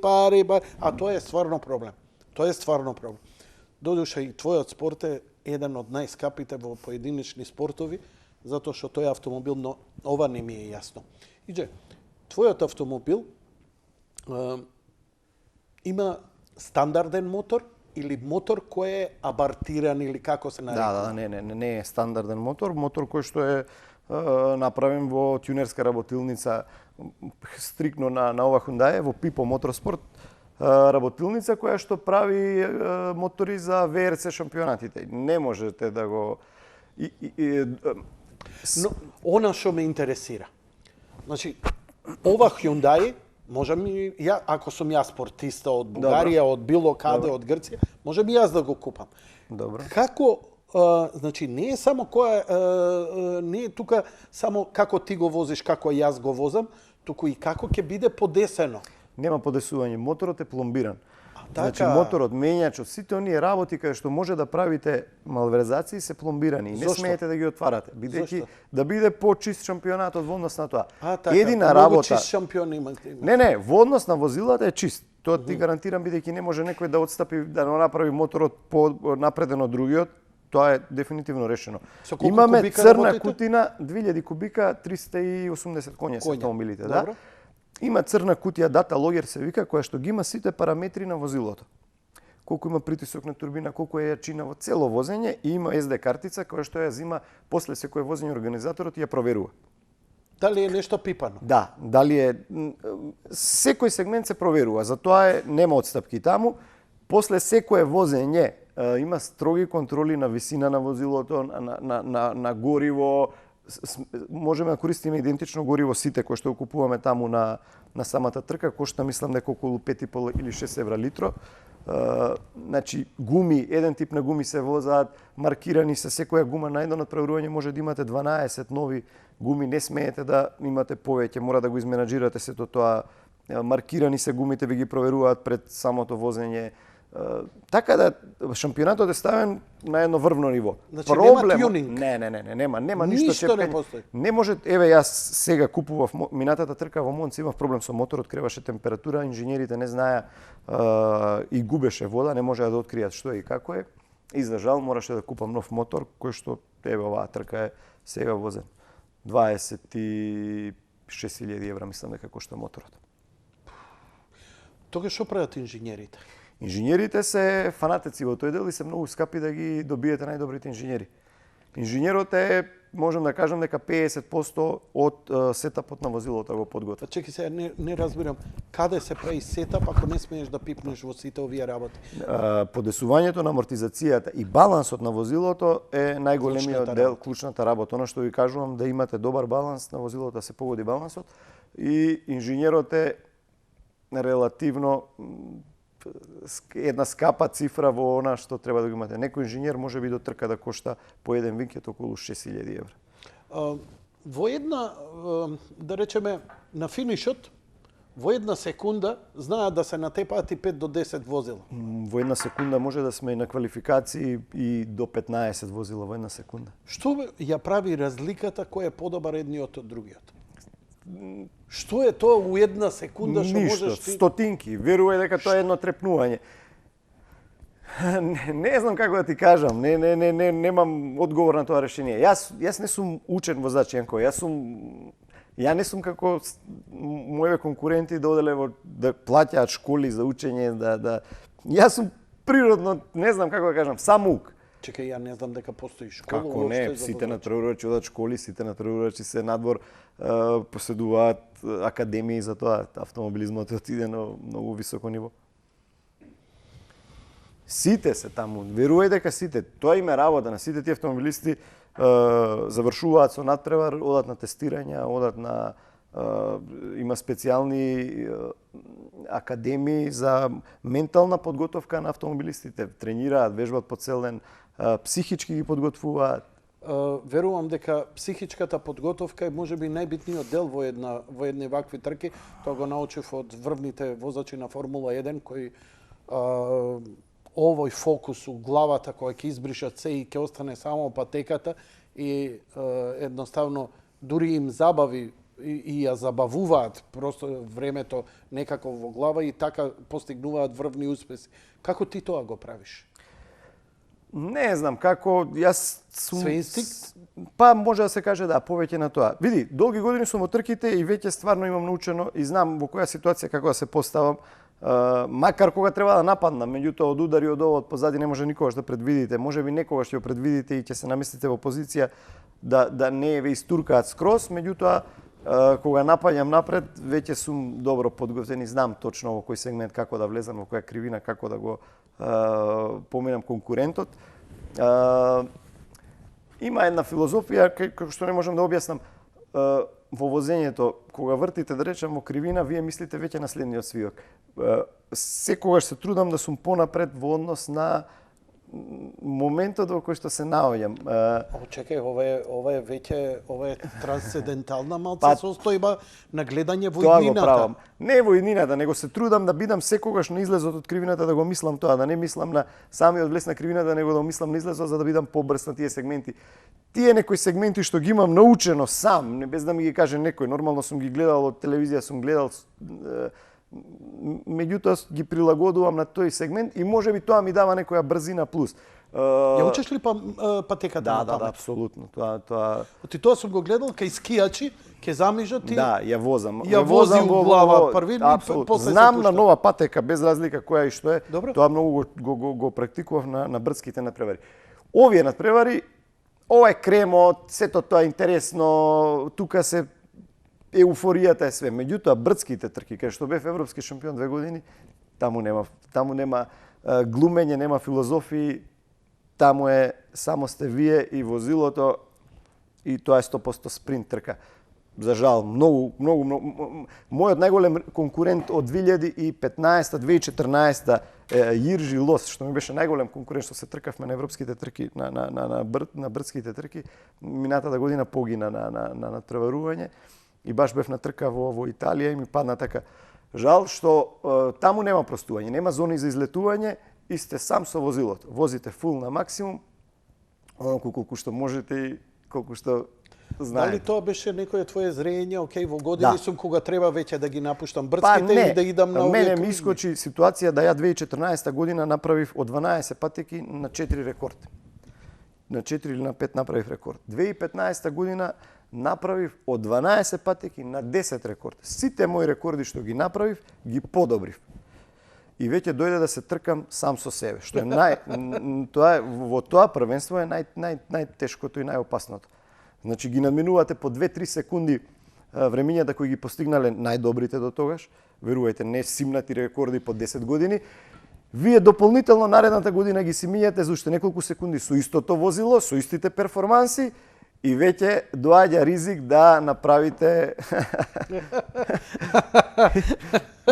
А тоа е стварно проблем. Тоа е стварно проблем. Додуша и твојот спорт е еден од најскапите во поединечни спортови, затоа што тој автомобил, но ова не ми е јасно. Иđе, твојот автомобил има стандарден мотор или мотор кој е абартиран или како се нарекува? не е стандарден мотор кој што е направен во тюнерска работилница стрикно на ова Hyundai во Pipo Motorsport работилница која што прави мотори за ВРЦ шампионатите. Не можете да го Но она што ме интересира. Значи, ова Hyundai, можам и ја, ако сум јас спортиста од Бугарија, од било каде, од Грција, можам и јас да го купам. Добро. Како, значи, не е само не е тука само како ти го возиш, како јас го возам, туку и како ќе биде подесено. Нема подесување, моторот е пломбиран. Значи Така. моторот, мењачот, сите оние работи каде што може да правите малверзации се пломбирани. Не Зошто? смеете да ги отварате, бидејќи Зошто? да биде почист шампионатот во однос на тоа. Така, Едина многу работа. чист шампион има. Не, во однос на возилата е чист. Тоа ти гарантирам, бидејќи не може некој да отстапи, да не направи моторот напреден од другиот. Тоа е дефинитивно решено. Со колку Имаме кубика црна работите? кутина, 2000 кубика, 380 коња се автомобилите, да? Добро. Има црна кутија, дата логер се вика, која што ги има сите параметри на возилото. Колку има притисок на турбина, колку е јачина во цело возење и има SD картица која што ја зима после секое возење организаторот и ја проверува. Дали е нешто пипано? Да, дали е секој сегмент се проверува, затоа нема отстапки таму. После секое возење има строги контроли на висина на возилото, на гориво. Можеме да користиме идентично гориво сите кои што го купуваме таму на самата трка, кошта мислам дека околу 5,5 или 6 евра литро. Значи гуми, еден тип на гуми се возаат, маркирани се, секоја гума на едно надпреварување може да имате 12 нови гуми, не смеете да имате повеќе, мора да го изменаџирате сето тоа. Маркирани се гумите, ви ги проверуваат пред самото возење. Така да шампионатот е ставен на едно врвно ниво. Значи нема тюнинг? Нема ништо Ништо чепкање. не постои. Не може, еве јас сега купував минатата трка во Монца, имав проблем со моторот, креваше температура, инженерите не знаеа и губеше вода, не можеа да откријат што е и како е. И за жал мораше да купам нов мотор, кој што еве оваа трка е сега возен. 26.000 евра мислам дека кошта моторот. Тогаш што прават инженерите? Инженерите се фанатици во тој дел и се многу скапи да ги добиете најдобрите инженери. Инженерот е, можам да кажам дека 50% од сетапот на возилото го подготвя. Чеки се, не разбирам, каде се прави сетап ако не смееш да пипнеш во сите овие работи? Подесувањето на амортизацијата и балансот на возилото е најголемиот Клучната дел, клучната работа. Оно што ви кажувам, да имате добар баланс на возилото, да се погоди балансот. И инженерот е релативно една скапа цифра во она што треба да го имате. Некој инженер може би до трка да кошта по еден викет околу 6.000 евра. Во една, да речеме, на финишот, во една секунда знаат да се натепаат и 5 до 10 возила. Во една секунда може да сме на квалификации и до 15 возила во една секунда. Што ја прави разликата кој е подобар едниот од другиот? Што е тоа у една секунда што можеш ти... Стотинки. Верувај дека тоа е едно трепнување. Не знам како да ти кажам, немам одговор на тоа решение. Јас не сум учен воzač Јанко, ја не сум како моите конкуренти да оделе да плаќаат школи за учење, Јас сум природно, не знам како да кажам, самоук. Чекај, ја не знам дека постои школа. Како не, сите натпреварувачи одат школи, сите натпреварувачи се надвор, поседуваат академии за тоа. Автомобилизмот отиде на многу високо ниво. Сите се таму, верувај дека сите. Тоа им е работа на сите тие автомобилисти, завршуваат со надпревар, одат на тестирања, одат на има специјални академии за ментална подготовка на автомобилистите. Тренираат, вежбаат по цел ден, психички ги подготвуваат. Верувам дека психичката подготовка е можеби најбитниот дел во едни вакви трки. Тоа го научив од врвните возачи на Формула 1 кои овој фокус у главата кој ќе избришат се и ќе остане само патеката и едноставно дури им забави и ја забавуваат просто времето некако во глава и така постигнуваат врвни успеси. Како ти тоа го правиш? Не знам како, јас сум... Све инстинкт? Па може да се каже да, повеќе на тоа. Види, долги години сум во трките и веќе стварно имам научено и знам во која ситуација како да се поставам. Макар кога треба да нападнам, меѓутоа од удари од ово од позади не може никогаш да предвидите. Може би некогаш ќе го предвидите и ќе се наместите во позиција да не ве истуркаат скроз, меѓутоа кога напаѓам напред, веќе сум добро подготвен и знам точно во кој сегмент како да влезам, во која кривина, како да го поминам конкурентот. Има една филозофија како што не можам да објаснам. Во возењето, кога вртите, да речем, во кривина, вие мислите веќе на следниот свиок. Секогаш се трудам да сум понапред во однос на моментот во кој што се наоѓам. Чекај, ова е трансцендентална малце состојба на гледање во иднината. Тоа го правам. Не во иднината, него се трудам да бидам секогаш на излезот од кривината, да го мислам тоа, да не мислам на самиот влез на кривината, него да мислам на излезот за да бидам побрз на тие сегменти. Тие некои сегменти што ги имам научено сам, не без да ми ги каже некој, нормално сум ги гледал од телевизија, сум гледал, меѓутоа ги прилагодувам на тој сегмент и можеби тоа ми дава некоја брзина плюс. Ја учиш ли патеката на памет? Да, апсолутно. Тоа Тоа сум го гледал кај скијачи, ке замижат и да, ја возам. Ја вози у глава први, после знам на нова патека без разлика која и што е. Добро. Тоа многу го практикував на брзките надпревари. Овие надпревари, ова е кремот, сето тоа е интересно, тука се еуфоријата е све. Меѓутоа брзките трки, кај што бев европски шампион 2 години, таму нема глумење, нема филозофии, таму е само сте вие и возилото и тоа е 100% спринт трка. За жал, многу мојот најголем конкурент од 2015-2014 Јиржи Лос, што ми беше најголем конкурент што се тркавме на европските трки, на брзките трки, минатата година погина на натпреварување и баш бев на трка во Италија и ми падна така. Жал што таму нема простување, нема зони за излетување и сте сам со возилото. Возите фул на максимум, оноку колку што можете и колку што знаете. Дали тоа беше некое твое зрење, окей, во години сум кога треба веќе да ги напуштам брзките и да идам на овие. Мене ми искочи ситуација да ја 2014 година направив од 12 патеки на 4 рекорд. На 4 или на 5 направив рекорд. 2015 година направив од 12 патеки на 10 рекорд. Сите мои рекорди што ги направив, ги подобрив. И веќе дојде да се тркам сам со себе, што е во тоа првенство е најтешкото и најопасното. Значи ги надминувате по 2-3 секунди времињата кои ги постигнале најдобрите до тогаш, верувајте, не симнати рекорди по 10 години. Вие дополнително наредната година ги си мињате за уште неколку секунди со истото возило, со истите перформанси и веќе доаѓа ризик да направите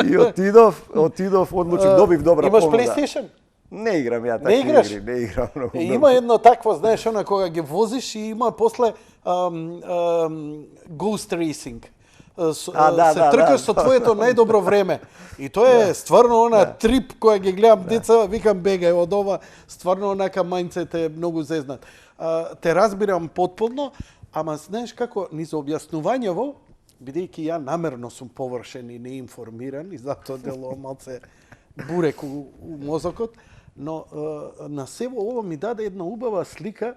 и отидов, одлучив, добив добра Имаш понуда. PlayStation? Не играм ја Не такви играш? игри, не играм многу. Има едно такво, знаеш, она кога ги возиш и има после Ghost Racing. Се тркаш со твоето најдобро време. И тоа е стварно она трип која ги гледам деца, викам бегај од ова, стварно онака мајндсет е многу зезнат. Те разбирам потполно, ама знаеш како ни за објаснувањево, бидејќи ја намерно сум површен и неинформиран и затоа делувам малце бурек у мозокот, но на сево ова ми даде една убава слика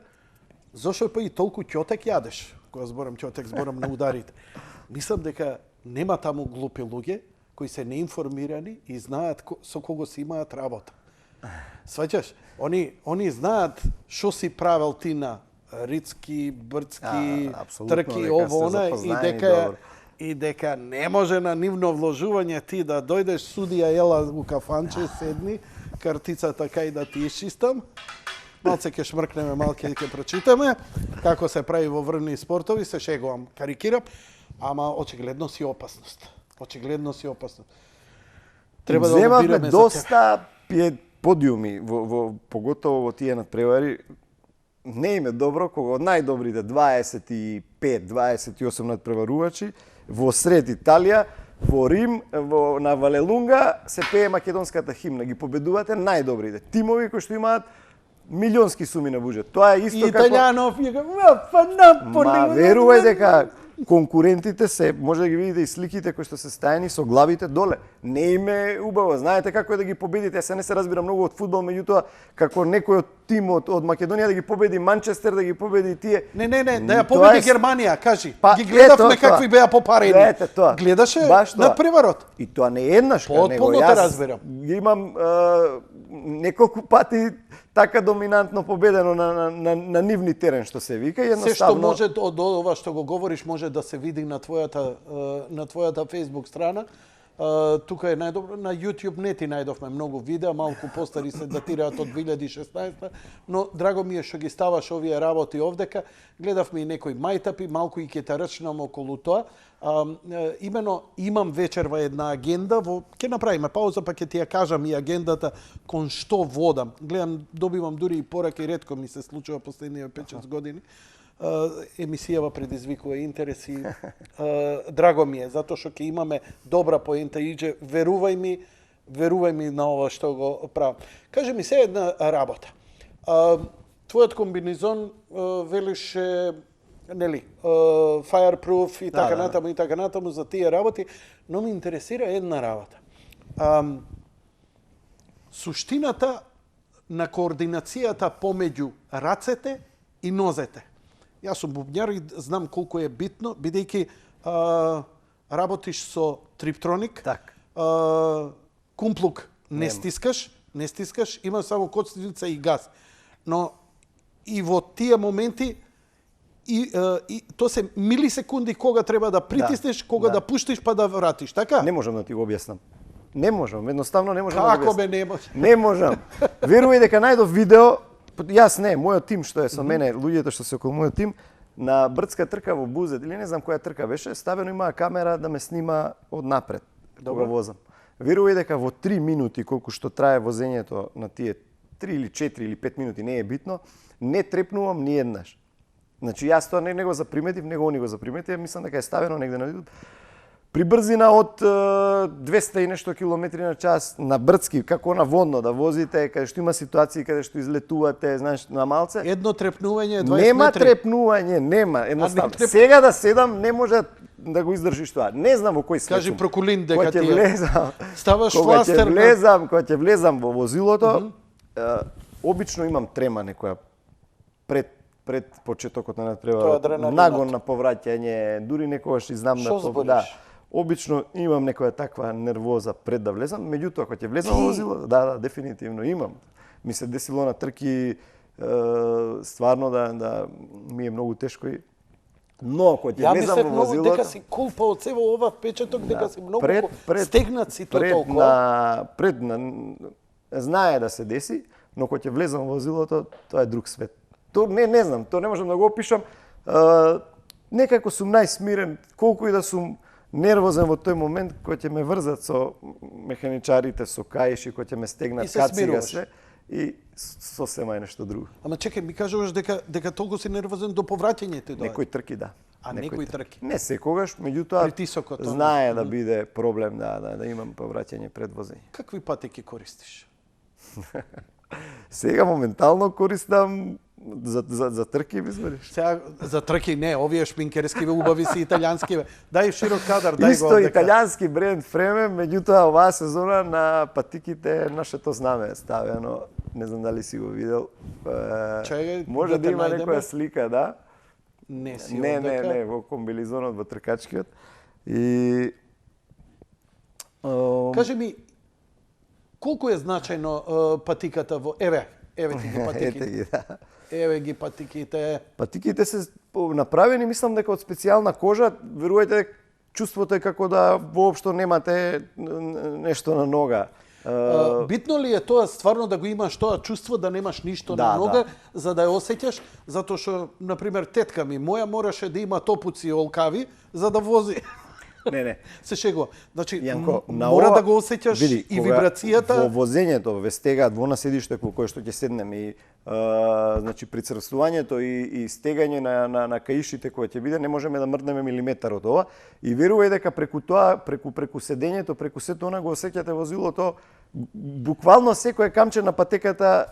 зошто па и толку ќотек јадеш. Кога зборам ќотек, зборам на ударите. Мислам дека нема таму глупи луѓе кои се неинформирани и знаат со кого си имаат работа. Сваќаш? Они знаат што си правел ти на Рицки, Брцки, трки, ово, она, и дека не може на нивно вложување ти да дојдеш судија ела у кафанче, седни, картицата кај да ти исчистам. Малце ќе шмркнеме, малке ќе прочитаме како се прави во врвни спортови, се шегувам, карикирам, ама очигледно си опасност. Очигледно си опасност. Треба да земавме одбираме доста подиуми во поготово во тие надпревари. Не им е добро кога од најдобрите 25-28 надпреварувачи во сред Италија, во Рим, на Валелунга се пее македонската химна. Ги победувате најдобрите тимови кои што имаат милионски суми на буџет. Тоа е исто како Италијанов е Наполи. Ма верувај дека конкурентите се, може да ги видите и сликите кои што се стајани со главите доле. Не им е убаво. Знаете како е да ги победите. Јас не се разбирам многу од фудбал, меѓутоа како некој од тимот од Македонија да ги победи Манчестер, да ги победи тие. Не, да ја победи Германија, кажи. Па, ги гледавме какви беа попарени. Ете тоа. Гледаше Баш на преварот. И тоа не е еднаш, Потполно те разбирам. Имам неколку пати така доминантно победено на нивни терен што се вика, едноставно. Се што може од ова што го говориш може да се види на твојата Facebook страна. Тука е најдобро, на YouTube не ти најдовме многу видеа, малку постари се датираат од 2016, но драго ми е што ги ставаш овие работи овдека. Гледавме и некои мајтапи, малку и ќе те рачнам околу тоа. Имено имам вечерва една агенда, ќе направиме пауза па ќе ти ја кажам и агендата кон што водам. Гледам, добивам дури и пораки, ретко ми се случува последниве 5-6 години. Емисијава предизвикува интерес и драго ми е, затоа што ќе имаме добра поента иđe, верувај ми на ова што го правам. Кажи ми се една работа. Твојот комбинезон велише нели, fireproof и така натаму и така натаму за тие работи, но ме интересира една работа. Суштината на координацијата помеѓу рацете и нозете. Јас сум бубњар и знам колку е битно, бидејќи работиш со триптроник, кумплук не стискаш, има само коцница и газ. Но и во тие моменти и то се милисекунди кога треба да притиснеш, кога да пуштиш па да вратиш, така? Не можам да ти го објаснам. Не можам, едноставно не можам да го Како бе објаснам. не може? Не можам. Верувај дека најдов видео, јас не, мојот тим што е со мене, луѓето што се околу мојот тим, на брдска трка во Бузет, или не знам која трка беше, ставено имаа камера да ме снима од напред, кога возам. Верувај дека во 3 минути, колку што трае возењето на тие 3 или 4 или 5 минути, не е битно, не трепнувам ни еднаш. Значи јас тоа не го заприметив, него они го заприметив, мислам дека е ставено негде на YouTube. При брзина од 200 и нешто километри на час на брдски, како на водно да возите, каде што има ситуации каде што излетувате, знаеш, на малце. Едно трепнување 20 нема метри. Трепнување, нема, едноставно. Сега да седам не може да го издржиш тоа. Не знам во кој свет. Кажи прокулин дека ти влезам. ставаш кога фластер. Кога ќе влезам во возилото, обично имам трема некоја пред почетокот на надпреварот. Нагон на повраќање, дури некогаш и знам да обично имам некоја таква нервоза пред да влезам, меѓутоа кога ќе влезам во возило, да, дефинитивно имам. Ми се десило на трки стварно да ми е многу тешко и но кога ќе влезам во возилото, дека си кулпа од себе ова впечаток дека си многу стегнат си толку. Знае да се деси, но кога ќе влезам во возилото, тоа е друг свет. То не знам, то не можам да го опишам, Некако сум најсмирен, колку и да сум нервозен во тој момент кој ќе ме врзат со механичарите, со каиши, кој ќе ме стегнат кацига све и сосема е нешто друго. Ама чекај, ми кажуваш дека толку си нервозен до повраќањето доаѓа. Некои трки, да. А некои трки. Не секогаш, меѓутоа Притисокот, знае да биде проблем да имам повраќање пред возење. Какви патики користиш? Сега моментално користам за трки, мислиш? Сега за трки не, овие шминкерски убави си италијански. Дај широк кадар, дај го. Исто италијански бренд Фреме, меѓутоа оваа сезона на патиките нашето знаме е ставено. Не знам дали си го видел. Чај, може да има некоја слика, да? Не си не, во комбилизонот, во тркачкиот. И кажи ми, колку е значајно патиката во еве ти ги патиките. да. Еве ги патиките. Патиките се направени, мислам дека од специјална кожа, верувајте, чувството е како да воопшто немате нешто на нога. Битно ли е тоа стварно да го имаш тоа чувство да немаш ништо на нога, за да ја осеќаш, затоа што на пример тетка ми моја мораше да има топуци и олкави за да вози. Не. Се шегува. Значи, Јанко, мора да го осеќаш и вибрацијата. Во возењето, ве стегаат во наседиште во кое што ќе седнеме и значи прицрстувањето и стегање на каишите кои ќе биде, не можеме да мрднеме милиметар од ова. И верувај дека преку тоа, преку седењето, преку сето она го осеќате возилото, буквално секое камче на патеката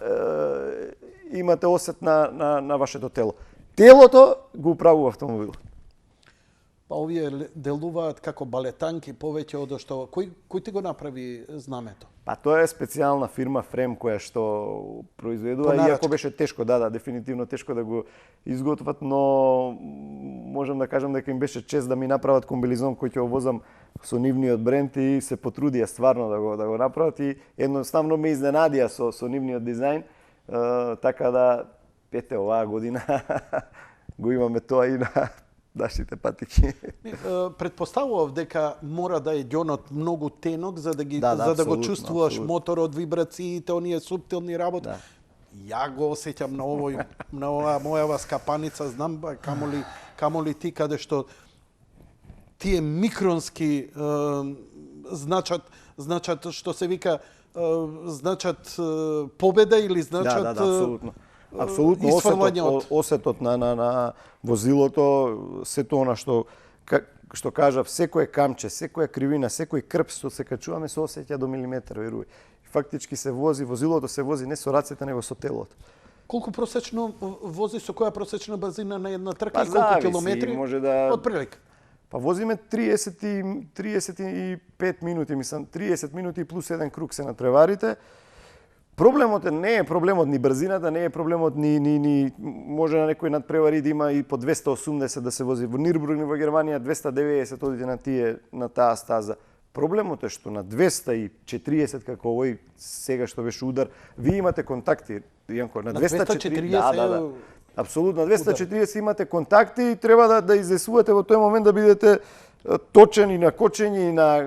имате осет на вашето тело. Телото го управува автомобилот. Па овие делуваат како балетанки повеќе од што кој ти го направи знамето? Па тоа е специјална фирма Фрем која што произведува, иако беше тешко, да, дефинитивно тешко да го изготват, но можам да кажам дека им беше чест да ми направат комбилизон кој ќе го возам со нивниот бренд и се потрудија стварно да го направат и едноставно ме изненадија со нивниот дизајн, така да ете оваа година го имаме тоа и на нашите патики. Предпоставував дека мора да е ѓонот многу тенок за да го чувствуваш моторот, вибрациите, оние суптилни работи. Да. Ја го осеќам на оваа мојава скапаница, знам камоли ти каде што тие микронски значат што се вика значат победа или значат Апсолутно осетот на возилото, сето она што кажав, секое камче, секоја кривина, секој крп што се качуваме се осеќа до милиметар, верувај. Фактички возилото се вози не со рацете, него со телото. Колку просечно вози, со која просечна брзина на една трка и колку километри? Може да од прилика. Па возиме 35 минути, мислам, 30 минути плюс 1 круг се натпреварите. Проблемот не е проблемот ни брзината, не е проблемот ни може на некој надпревари да има и по 280 да се вози во Нирбург, во Германија 290 одите на таа стаза. Проблемот е што на 240 како овој сега што беше удар, вие имате контакти, Јанко, на 240. Да. Апсолутно, на 240 имате контакти и треба да излесувате во тој момент да бидете точен и на кочење и на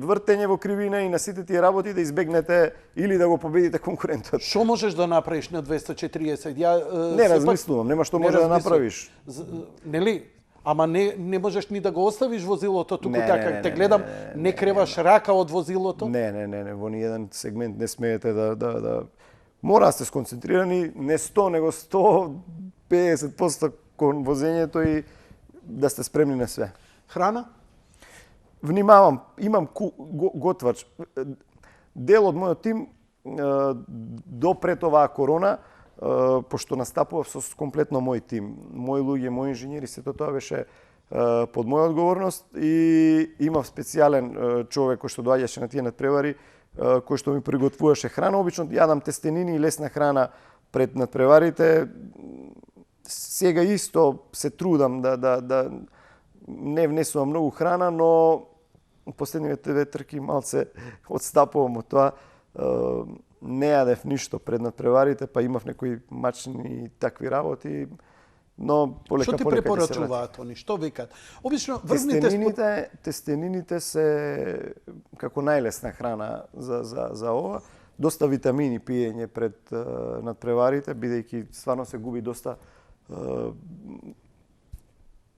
вртење во кривина и на сите тие работи да избегнете или да го победите конкурентот. Што можеш да направиш на 240? Не размислувам, нема што може да направиш. Нели? Ама не можеш ни да го оставиш возилото туку така. Те гледам, не креваш рака од возилото? Не, во ниеден сегмент не смеете да мора да сте сконцентрирани не 100, него 150% кон возењето и да сте спремни на све. Храна? Внимавам, имам готвач. Дел од мојот тим до пред оваа корона, пошто настапував со комплетно мој тим, мои луѓе, мои инженери, сето тоа беше под моја одговорност и имав специјален човек кој што доаѓаше на тие надпревари, кој што ми приготвуваше храна. Обично јадам тестенини и лесна храна пред надпреварите. Сега исто се трудам да не внесувам многу храна, но последнивите две трки малце одстапувам од тоа. Не јадев ништо пред надпреварите, па имав некои мачни такви работи, но полека ќе се врати. Што ти препорачуваат они? Што викаат? Обично врвните тестенините се како најлесна храна за ова. Доста витамини пиење пред надпреварите, бидејќи стварно се губи доста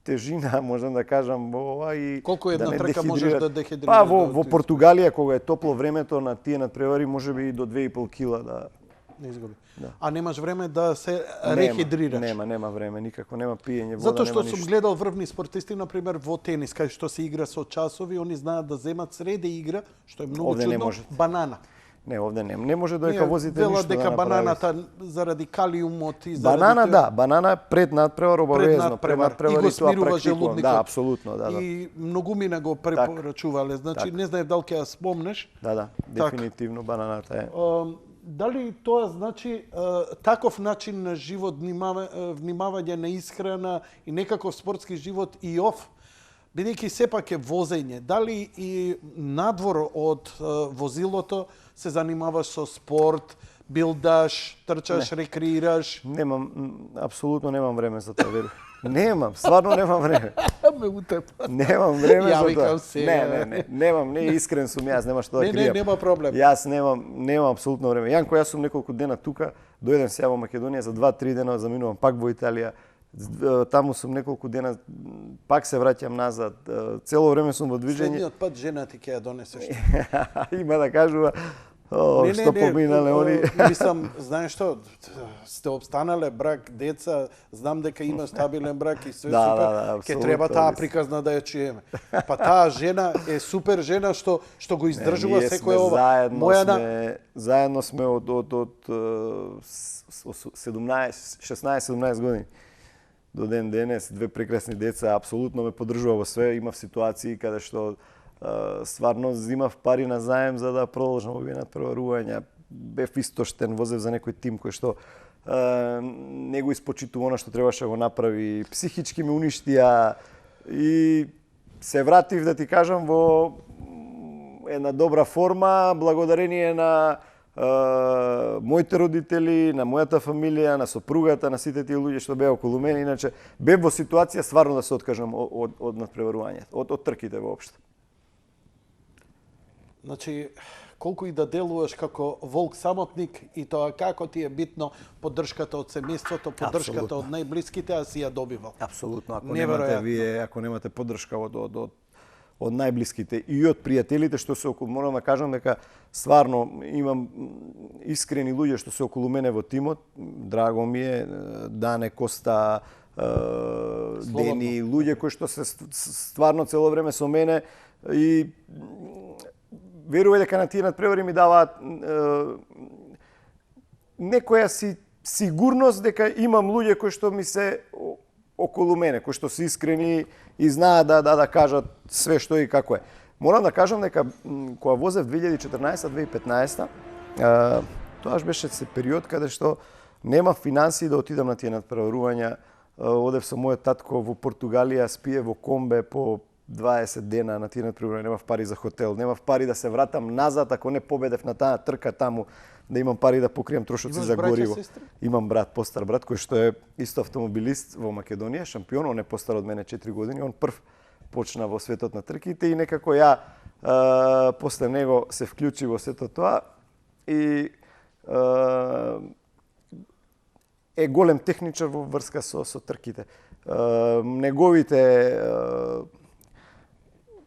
тежина, можам да кажам, и Колку една да не трка можеш да дехидрираш? Па во Португалија кога е топло времето на тие надпревари можеби и до 2,5 кила да не изгуби. Да. А немаш време да се рехидрираш? Нема време никако, нема пиење вода, Затоа што нема сум ништо. гледал врвни спортисти, например во тенис, кај што се игра со часови, они знаат да земат среде игра, што е многу Овде не чудно, можат. банана. Не, овде не може доека возите велат ништо дека да направите. бананата заради калиумот и заради Банана, да, банана пред надпревар обавезно, пред надпревар и го и тоа смирува практикувам. желудникот. Да, апсолутно, да. И многумина го препорачувале. Значи, не знаев дали ќе ја спомнеш. Да, дефинитивно бананата е. Дали тоа значи таков начин на живот, внимавање на исхрана и некаков спортски живот и бидејќи сепак е возење, дали и надвор од возилото се занимаваш со спорт, билдаш, трчаш, рекреираш? Апсолутно немам време за тоа, веру. Немам, стварно немам време. Ме утепа. Немам време Ја за викам тоа. се. Немам, искрен сум јас, нема што да кријам. нема проблем. Јас немам апсолутно време. Јанко, јас сум неколку дена тука, дојдем сега во Македонија за 2-3 дена, заминувам пак во Италија. Таму сум неколку дена, пак се враќам назад. Цело време сум во движење. Следниот пат жена ти ќе ја донесеш. Има да кажува што поминале они. Мислам, знаеш што, сте обстанале брак, деца, знам дека има стабилен брак и све супер. Ке треба таа приказна да ја чуеме. Па таа жена е супер жена што го издржува секој ова. Заедно сме од 16-17 години. До ден денес, две прекрасни деца, апсолутно ме поддржува во све. Имав ситуации каде што стварно зимав пари на заем за да продолжам овие надпреварувања. Бев истоштен, возев за некој тим кој што не го испочитува она што требаше да го направи. Психички ме уништија и се вратив, да ти кажам, во една добра форма, благодарение на моите родители, на мојата фамилија, на сопругата, на сите тие луѓе што беа околу мене. Иначе бев во ситуација стварно да се откажам од надпреварувањето, од трките воопшто. Значи, колку и да делуваш како волк самотник, и тоа како ти е битно поддршката од семејството, поддршката од најблиските, а си ја добивал. Апсолутно, ако немате поддршка од најблиските и од пријателите што се околу, морам да кажам дека стварно имам искрени луѓе што се околу мене во тимот. Драго ми е, Дане, Коста, Дени, луѓе кои што се стварно цело време со мене и верувај дека на тие надпревари ми даваат некоја сигурност дека имам луѓе кои што ми се околу мене, кои што се искрени и знаат да кажат све што и како е. Морам да кажам дека кога возев 2014-2015, тоаш беше период каде што нема финансии да отидам на тие надпреварувања. Одев со мојот татко во Португалија, спие во комбе по 20 дена на тие надпреварувања, немав пари за хотел, немав пари да се вратам назад ако не победев на таа трка таму, да имам пари да покријам трошоци за гориво. Имам брат, постар брат, кој што е исто автомобилист во Македонија, шампион, он е постар од мене 4 години, он прв почна во светот на трките и некако ја после него се вклучи во сето тоа и е голем техничар во врска со трките. Неговите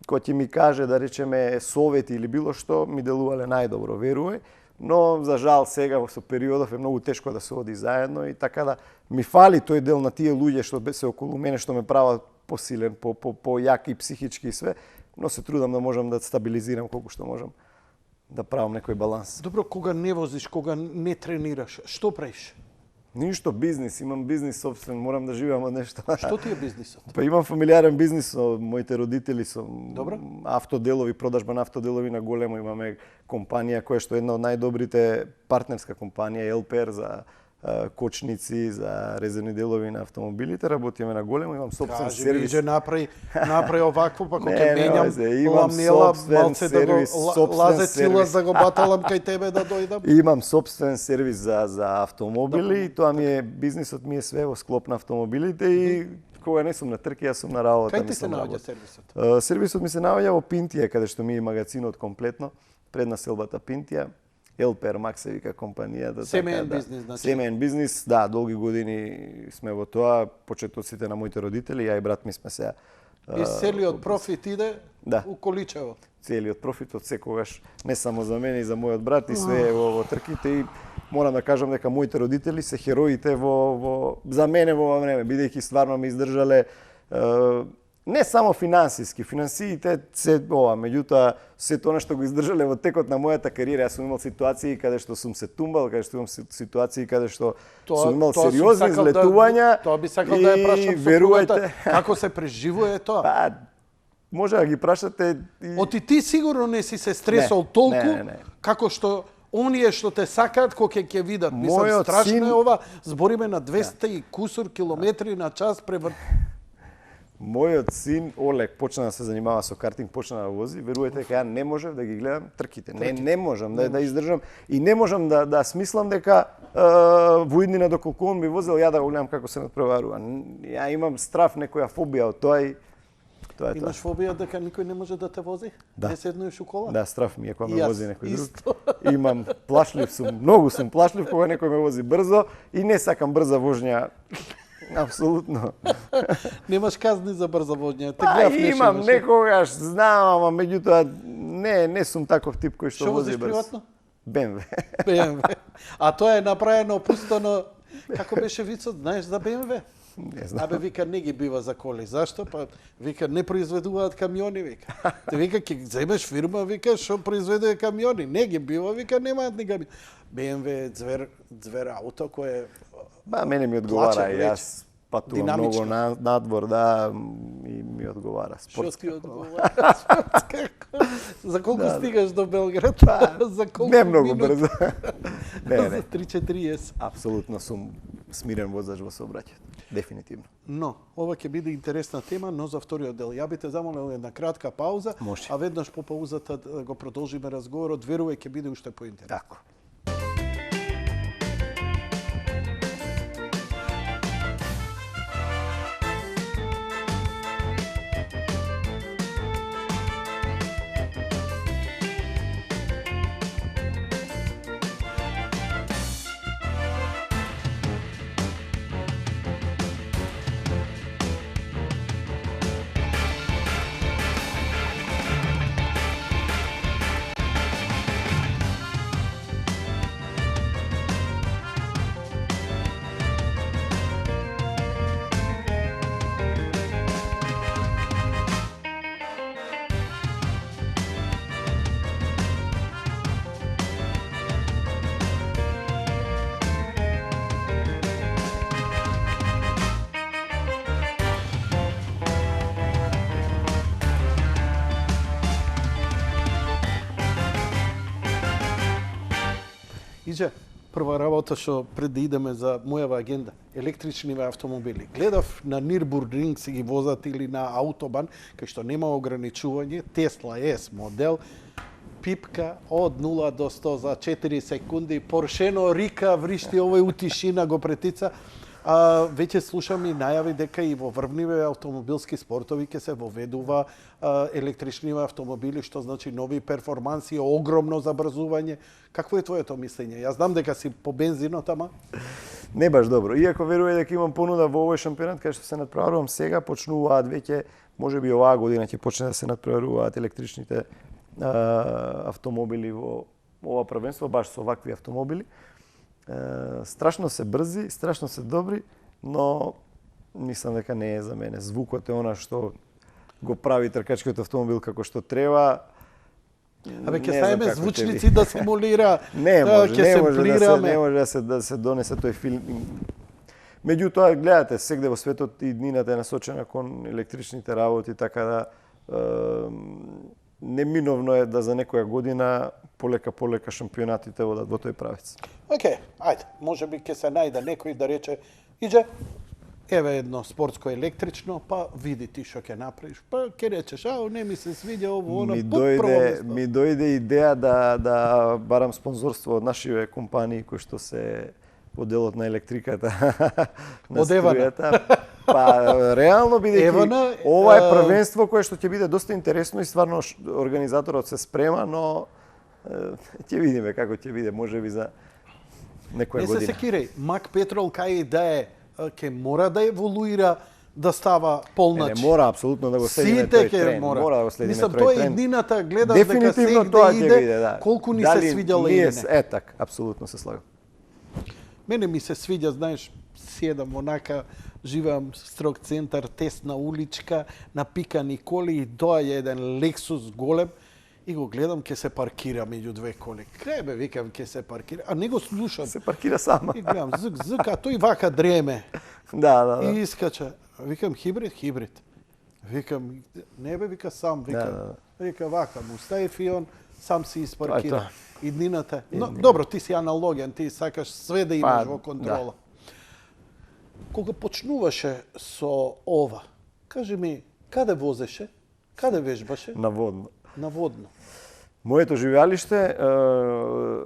кој ќе ми каже, да речеме, совети или било што, ми делувале најдобро, верувај. Но, за жал, сега со периодов е многу тешко да се оди заедно и така да ми фали тој дел на тие луѓе што се околу мене, што ме прават посилен, појак и психички и све, но се трудам да можам да стабилизирам колку што можам, да правам некој баланс. Добро, кога не возиш, кога не тренираш, што правиш? Ништо, бизнис, имам бизнис собствен, морам да живеам од нешто. Што ти е бизнисот? Па имам фамилиарен бизнис со моите родители, со Добро. Автоделови, продажба на автоделови на големо. Имаме компанија која што е една од најдобрите партнерска компанија, ЛПР за кочници, за резервни делови на автомобилите. Работиме на големо, имам собствен сервис. Кажи, направи овакво, па кога ќе менјам имам ламела, малце да го лазе сервис. да го баталам кај тебе да дојдам. Имам собствен сервис за автомобили и тоа ми е бизнисот ми е све во склоп на автомобилите и кога не сум на трки, јас сум на работа. Кај ти се наоѓа сервисот? Сервисот ми се наоѓа во Пинтија, каде што ми е магазинот комплетно, пред населбата Пинтија. LPR Max се вика компанијата. Семеен бизнис, значи. Семеен бизнис, да, долги години сме во тоа, почетоците на моите родители, ја и брат ми сме сега. И целиот профит иде у Количево. Целиот профитот секогаш не само за мене и за мојот брат и све во трките, и морам да кажам дека моите родители се хероите за мене во ова време, бидејќи стварно ме издржале не само финансиски, финансиите се ова, меѓутоа се тоа што го издржале во текот на мојата кариера. Јас сум имал ситуации каде што сум се тумбал, каде што имам ситуации каде што сум имал сериозни излетувања. Тоа би сакал да ја прашам сопругата, како се преживува тоа? Па, може да ги прашате. Оти ти сигурно не си се стресол толку, како што оние што те сакаат кога ќе видат. Мислам, страшно е ова, збориме на 200 и кусур километри на час Мојот син Олег почна да се занимава со картинг, почна да вози. Верувате дека ја не можев да ги гледам трките. Не можам да издржам и не можам да смислам дека во иднина доколку он ми возел, ја да го гледам како се надпреварува. Ја имам страв, некоја фобија од тоа и тоа е тоа. Имаш фобија дека никој не може да те вози? Да. Не седнеш у кола? Да, страв ми е кога ме вози некој друг. Имам плашлив сум, многу сум плашлив кога некој ме вози брзо и не сакам брза вожња. Апсолутно. Немаш казни за брза воžnја. Имам некогаш, знам, ама меѓутоа не сум таков тип кој што вози брзо. Што возиш приватно? BMW. BMW. А тоа е направено, пустено, како беше вицот, знаеш за BMW? Не знам. Абе, вика, не ги бива за коли. Зашто? Па, вика, не произведуваат камиони, вика. Те вика, ќе земеш фирма, вика, што произведува камиони. Не ги бива, вика, немаат ни камиони. BMW е звер ауто кој е мене ми одговара, јас патувам многу надвор, да, и ми одговара. Што ти одговара? За колку стигаш до Белград? За колку не многу брзо. За 3-4 Апсолутно сум смирен возач во сообраќајот. Дефинитивно. Но, ова ќе биде интересна тема, но за вториот дел. Ја би те замолил една кратка пауза, а веднаш по паузата да го продолжиме разговорот. Верувај, ќе биде уште поинтересно. Така. Иđe, прва работа што пред да идеме за мојава агенда, електричниве автомобили. Гледав на Нирбургринг си ги возат или на аутобан, кај што нема ограничување, Тесла S модел, пипка од 0 до 100 за 4 секунди, Поршено рика, вришти овој у тишина го претица. Веќе слушам и најави дека и во врвниве автомобилски спортови ќе се воведува електричниве автомобили, што значи нови перформанси, огромно забрзување. Какво е твоето мислење? Јас знам дека си по бензинот, ама не баш добро. Иако верувам дека имам понуда во овој шампионат кај што се надпреварувам сега, почнуваат веќе, можеби оваа година ќе почне да се надпреваруваат електричните автомобили во ова првенство, баш со вакви автомобили. Страшно се брзи, страшно се добри, но мислам дека не е за мене. Звукот е она што го прави тркачкиот автомобил како што треба. Абе, ќе ставиме звучници да симулира, не може да се донесе тој филм. Меѓутоа, гледате, сегде во светот и днината е насочена кон електричните работи, така да неминовно е да за некоја година полека шампионатите водат во тој правец. Океј, ајде, можеби ќе се најде некој да рече, иđe, еве едно спортско електрично, па види ти што ќе направиш, па ќе речеш, не ми се свиѓа ово, оно, ми дојде идеја да барам спонзорство од нашиве компании кои што се во делот на електриката, на струјата. Па, реално бидејќи ова е првенство кое што ќе биде доста интересно и стварно организаторот се спрема, но ќе видиме како ќе биде, можеби за некоја Не се година. секирај, Мак Петрол кај да е, ќе мора да еволуира, да става полнач. Не мора апсолутно да го следиме Сите тој ќе тренд. мора. Да го следиме Мислам, тој тоа е тренд. еднината, гледаш дека Дефинитивно се тоа иде, ќе биде, да. колку ни Дали се свиѓала ние или не. така, апсолутно се слагам. Мене ми се свиѓа, знаеш, седам онака, живеам строг центар, тесна уличка, напикани коли и доаѓа еден Lexus голем и го гледам ке се паркира меѓу две коли. Крај бе, викам ке се паркира, а не го слушам. Се паркира сама. И гледам зк, а тој вака дреме. Да. И искача. Викам хибрид. Викам, не бе, вика сам, вика. Да. Вика вака, му стави фион, сам си испаркира. Тоа. Иднината. Но, добро, ти си аналоген, ти сакаш све да имаш во контрола. Кога почнуваше со ова, кажи ми, каде возеше? Каде вежбаше? Наводно. Наводно. Моето живеалиште,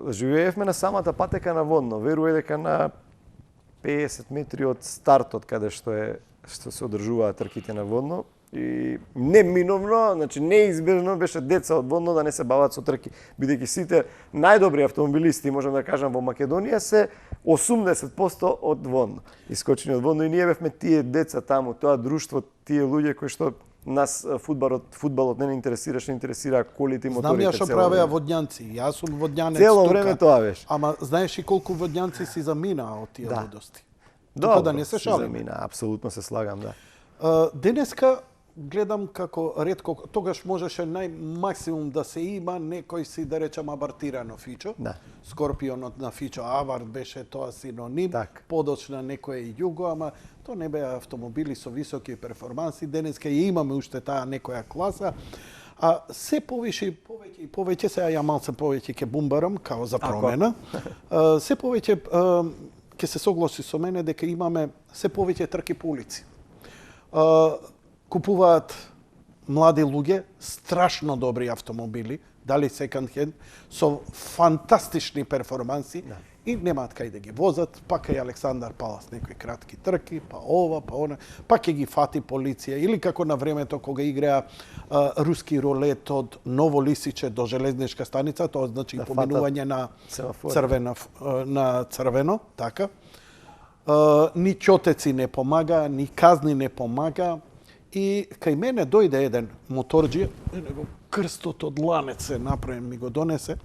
живеевме на самата патека на Водно. Веруе дека на 50 метри од стартот каде што се одржуваат трките на Водно и неминовно, значи неизбежно беше деца од Водно да не се бават со трки, бидејќи сите најдобри автомобилисти, можам да кажам, во Македонија се 80% од Водно. Искочени од Водно и ние бевме тие деца таму, тоа друштво, тие луѓе кои што нас фудбалот не интересира колите и моторите. Знам ја што правеа водњанци. Јас сум водњанец Цело тука. време тоа беше. Ама знаеш и колку водњанци си заминаа од тие Да. лудости. Добро, да не се шалиме. замина, апсолутно се слагам, да. Денеска гледам како ретко, тогаш можеше максимум да се има некој си, да речам, абартирано фичо. Да. Скорпионот на фичо Авард беше тоа синоним. Так. Подоцна некој Југо, ама тоа не беа автомобили со високи перформанси. Денеска ја имаме уште таа некоја класа. А се повеќе и повеќе, сега ја малце повеќе ќе бумбарам, као за промена. Се повеќе ќе се согласи со мене дека имаме се повеќе трки по улици. Купуваат млади луѓе страшно добри автомобили, дали секонд хенд, со фантастични перформанси и немаат кај да ги возат, па кај Александар Палас некои кратки трки, па ова, па она, па ќе ги фати полиција или како на времето кога игреа руски рулет од Ново Лисиче до железничка станица, тоа значи Да поминување на семафори. на црвено, така. Ни ќотеци не помага, ни казни не помага. И кај мене дојде еден моторџија, него крстот од ланец се направен, ми го донесе,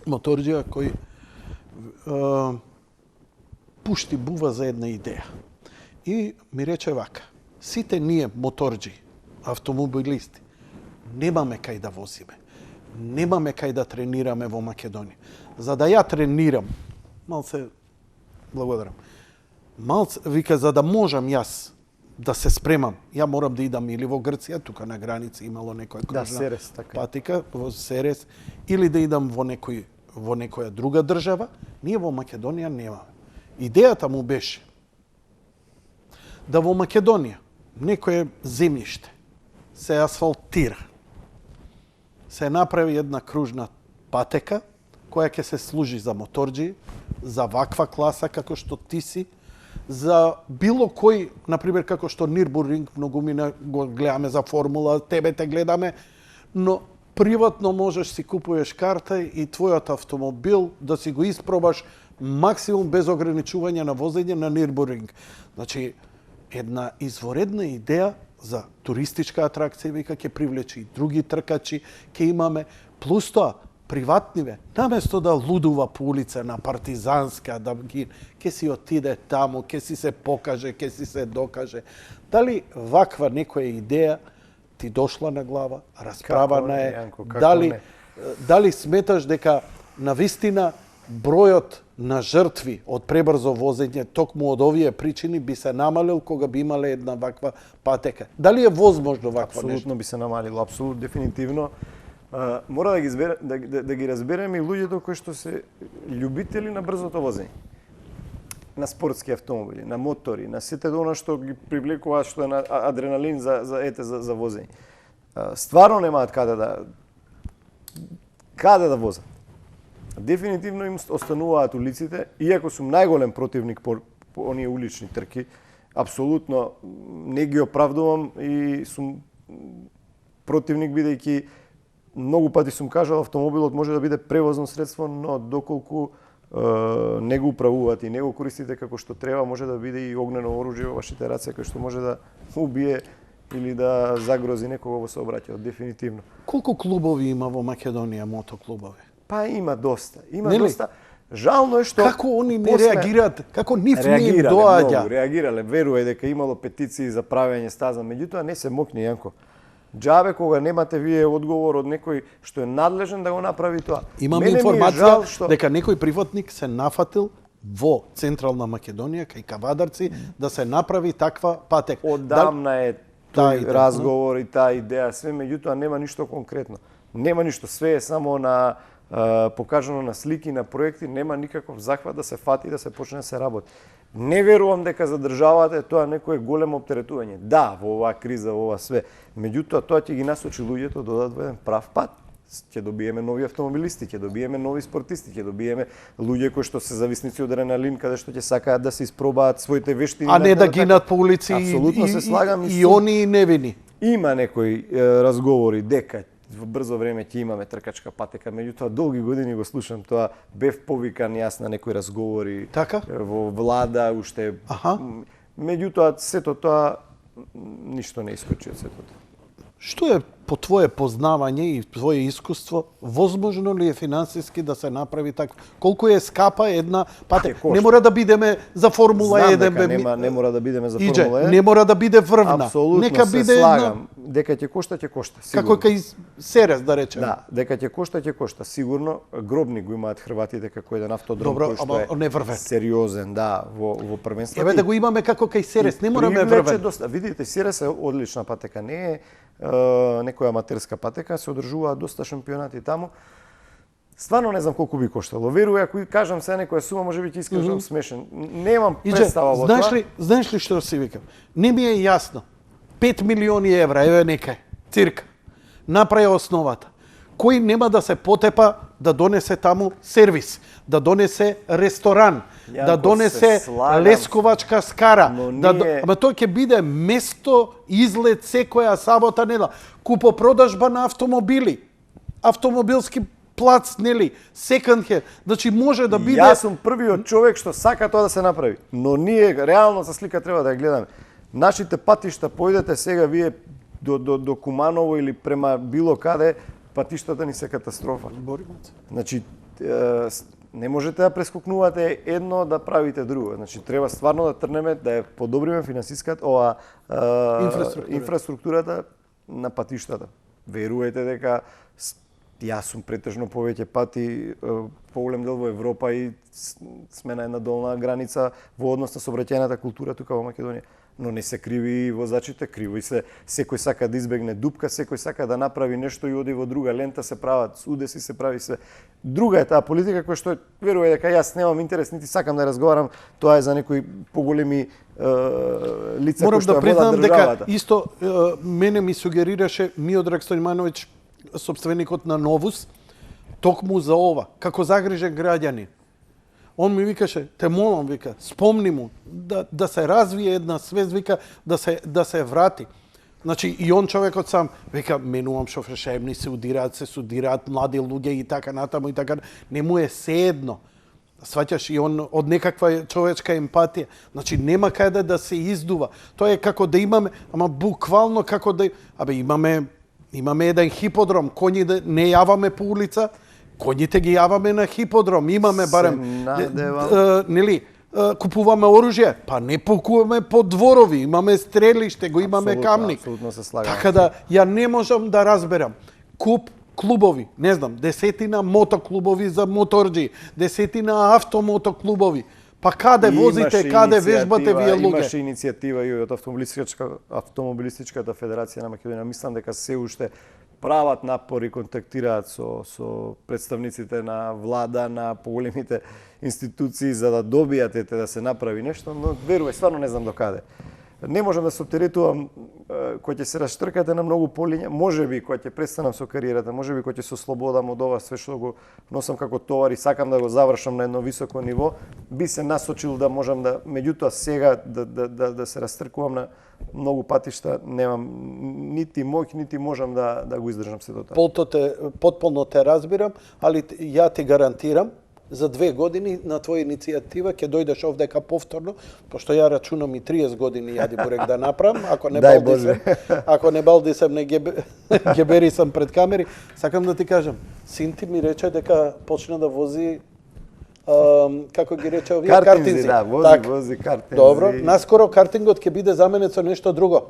моторџија кој пушти бува за една идеја. И ми рече вака, сите ние моторџи, автомобилисти, немаме кај да возиме, немаме кај да тренираме во Македонија. За да ја тренирам, малце, благодарам, малце, вика, за да можам јас да се спремам, ја морам да идам или во Грција, тука на граница имало некоја кружна Серес, така. патика, во Серес, или да идам во некоја друга држава, ние во Македонија немаме. Идејата му беше да во Македонија некое земјиште се асфалтира, се направи една кружна патека која ќе се служи за моторџи, за ваква класа како што ти си, за било кој, например, како што Нирбуринг, многумина го гледаме за формула, тебе те гледаме, но приватно можеш си купуваш карта и твојот автомобил да си го испробаш максимум без ограничување на возење на Нирбуринг. Значи, една изворедна идеја за туристичка атракција, вика, ќе привлече и други тркачи, ќе имаме, плюс тоа, приватниве, наместо да лудува по улица на Партизанска, да ги, ќе си отиде таму, ќе си се покаже, ќе си се докаже. Дали ваква некоја идеја ти дошла на глава, расправана е, Јанко, како не? дали сметаш дека навистина бројот на жртви од пребрзо возење токму од овие причини би се намалил кога би имале една ваква патека? Дали е возможно вакво нешто? Апсолутно би се намалило, апсолутно, дефинитивно. Мора да ги разбереме и луѓето кои што се љубители на брзото возење. На спортски автомобили, на мотори, на сите она што ги привлекува, што е на адреналин за возење. Стварно немаат каде да возат. Дефинитивно им остануваат улиците, иако сум најголем противник по оние улични трки, апсолутно не ги оправдувам и сум противник бидејќи многу пати сум кажал, автомобилот може да биде превозно средство, но доколку не го управувате и не го користите како што треба, може да биде и огнено оружје во вашите раце, кој што може да убие или да загрози некого во сообраќајот, дефинитивно. Колку клубови има во Македонија, мотоклубови? Па има доста. Доста. Жално е што како они не реагираат, како нив не им доаѓа. Реагирале, верувај дека имало петиции за правење стаза, меѓутоа не се мокни, Јанко. Џабе кога немате вие одговор од некој што е надлежен да го направи тоа. Имам информација дека некој приватник се нафатил во Централна Македонија, кај Кавадарци, да се направи таква патека. Одамна е тој разговор и таа идеја, све, меѓутоа нема ништо конкретно. Нема ништо, све е само на покажано на слики, на проекти, нема никаков захват да се фати, да се почне да се работи. Не верувам дека за државата е тоа некое големо оптеретување. Да, во оваа криза, во ова све. Меѓутоа, тоа ќе ги насочи луѓето да одат во еден прав пат. Ќе добиеме нови автомобилисти, ќе добиеме нови спортисти, ќе добиеме луѓе кои што се зависници од адреналин, каде што ќе сакаат да се испробаат своите вештини. А не да гинат по улици и они и невини. Има некои разговори дека во брзо време ќе имаме тркачка патека, меѓутоа долги години го слушам тоа, бев повикан јас на некои разговори во влада, уште. Меѓутоа сето тоа ништо не искочи од сето тоа. Што е по твое познавање и твое искуство, возможно ли е финансиски да се направи така? Колку е скапа една патека? Не мора да бидеме за Формула 1. Знам дека не мора да бидеме за Формула 1. Не мора да биде врвна. Нека биде слагам. Дека ќе кошта, ќе кошта. Како кај Серес, да речеме. Да, дека ќе кошта, ќе кошта. Сигурно гробник го имаат хрватите како еден автодром кој што е сериозен, да, во првенството. Еве да го имаме како кај Серес, не мораме врвен. Видите, Серес е одлична патека, не е некоја аматерска патека, се одржуваат доста шампионати таму. Стварно не знам колку би коштало. Верувај, ако кажам се некоја сума, можеби ќе искажам смешен. Немам представа во тоа. Знаеш ли што си викам? Не ми е јасно. 5 милиони евра, еве некај, цирка. Направи основата. Кој нема да се потепа да донесе таму сервис, да донесе ресторан, да донесе лесковачка скара, ама тој ќе биде место излет секоја сабота недела, купопродажба на автомобили, автомобилски плац, нели, секонд хенд, значи може да биде. Јас сум првиот човек што сака тоа да се направи, но ние реално за слика треба да ја гледаме. Нашите патишта, појдете сега вие до Куманово или према било каде, патиштата ни се катастрофа. Значи, не можете да прескокнувате едно да правите друго. Значи, треба стварно да трнеме, да ја подобриме финансиската инфраструктурата на патиштата. Верувајте дека јас сум претежно повеќе пати поголем дел во Европа и сме на една долна граница во однос на сообраќајната култура тука во Македонија. Но не се криви и возачите, криви се секој сака да избегне дупка, секој сака да направи нешто и оди во друга лента, се прават удеси, се прави се. Друга е таа политика која што верувај дека јас немам интерес, нити сакам да разговарам, тоа е за некои поголеми лица кои што ја водат државата. Морам да признам дека исто мене ми сугерираше Миодраг Стојмановиќ, собственикот на Новус, токму за ова, како загрижен граѓанин. Он ми викаше, те молам, вика, спомни му да се развие една свест, вика, да се врати. Значи, и он човекот сам, вика, менувам шофершемни, се судираат млади луѓе и така натаму и така. Не му е седно. Сваќаш, и он од некаква човечка емпатија. Значи, нема каде да се издува. Тоа е како да имаме, ама буквално како да... Имаме еден хиподром, коњи да не јаваме по улица, коњите ги јаваме на хиподром, имаме барем, нели, купуваме оружје, па не покуваме по дворови, имаме стрелиште, го имаме камник. Така да, ја не можам да разберам. Клубови, не знам, 10 мотоклубови за моторџи, 10 автомотоклубови. Па каде возите, каде вежбате вие луѓе? Имаше иницијатива и од Автомобилистичката федерација на Македонија. Мислам дека се уште прават напори, контактираат со представниците на влада, на поголемите институции за да добијат да се направи нешто, но верувај, стварно не знам до каде. Не можам да се оптеретувам кога ќе се растркате на многу полиња, можеби кога ќе престанам со кариерата, можеби кога ќе се ослободам од ова све што го носам како товар и сакам да го завршам на едно високо ниво, би се насочил да можам да, меѓутоа сега да се растркувам на многу патишта, немам нити моќ, нити можам да го издржам се до тоа. Потполно те разбирам, али ја ти гарантирам, за 2 години на твоја иницијатива ќе дојдеш овдека повторно, пошто ја рачунам и 30 години Јади Бурек да направам, ако не балдисам, не гебери сам пред камери. Сакам да ти кажам, син ти ми рече дека почна да вози како ги рече овие картинзи. Да, вози картинзи. Добро, наскоро картингот ќе биде заменет со нешто друго.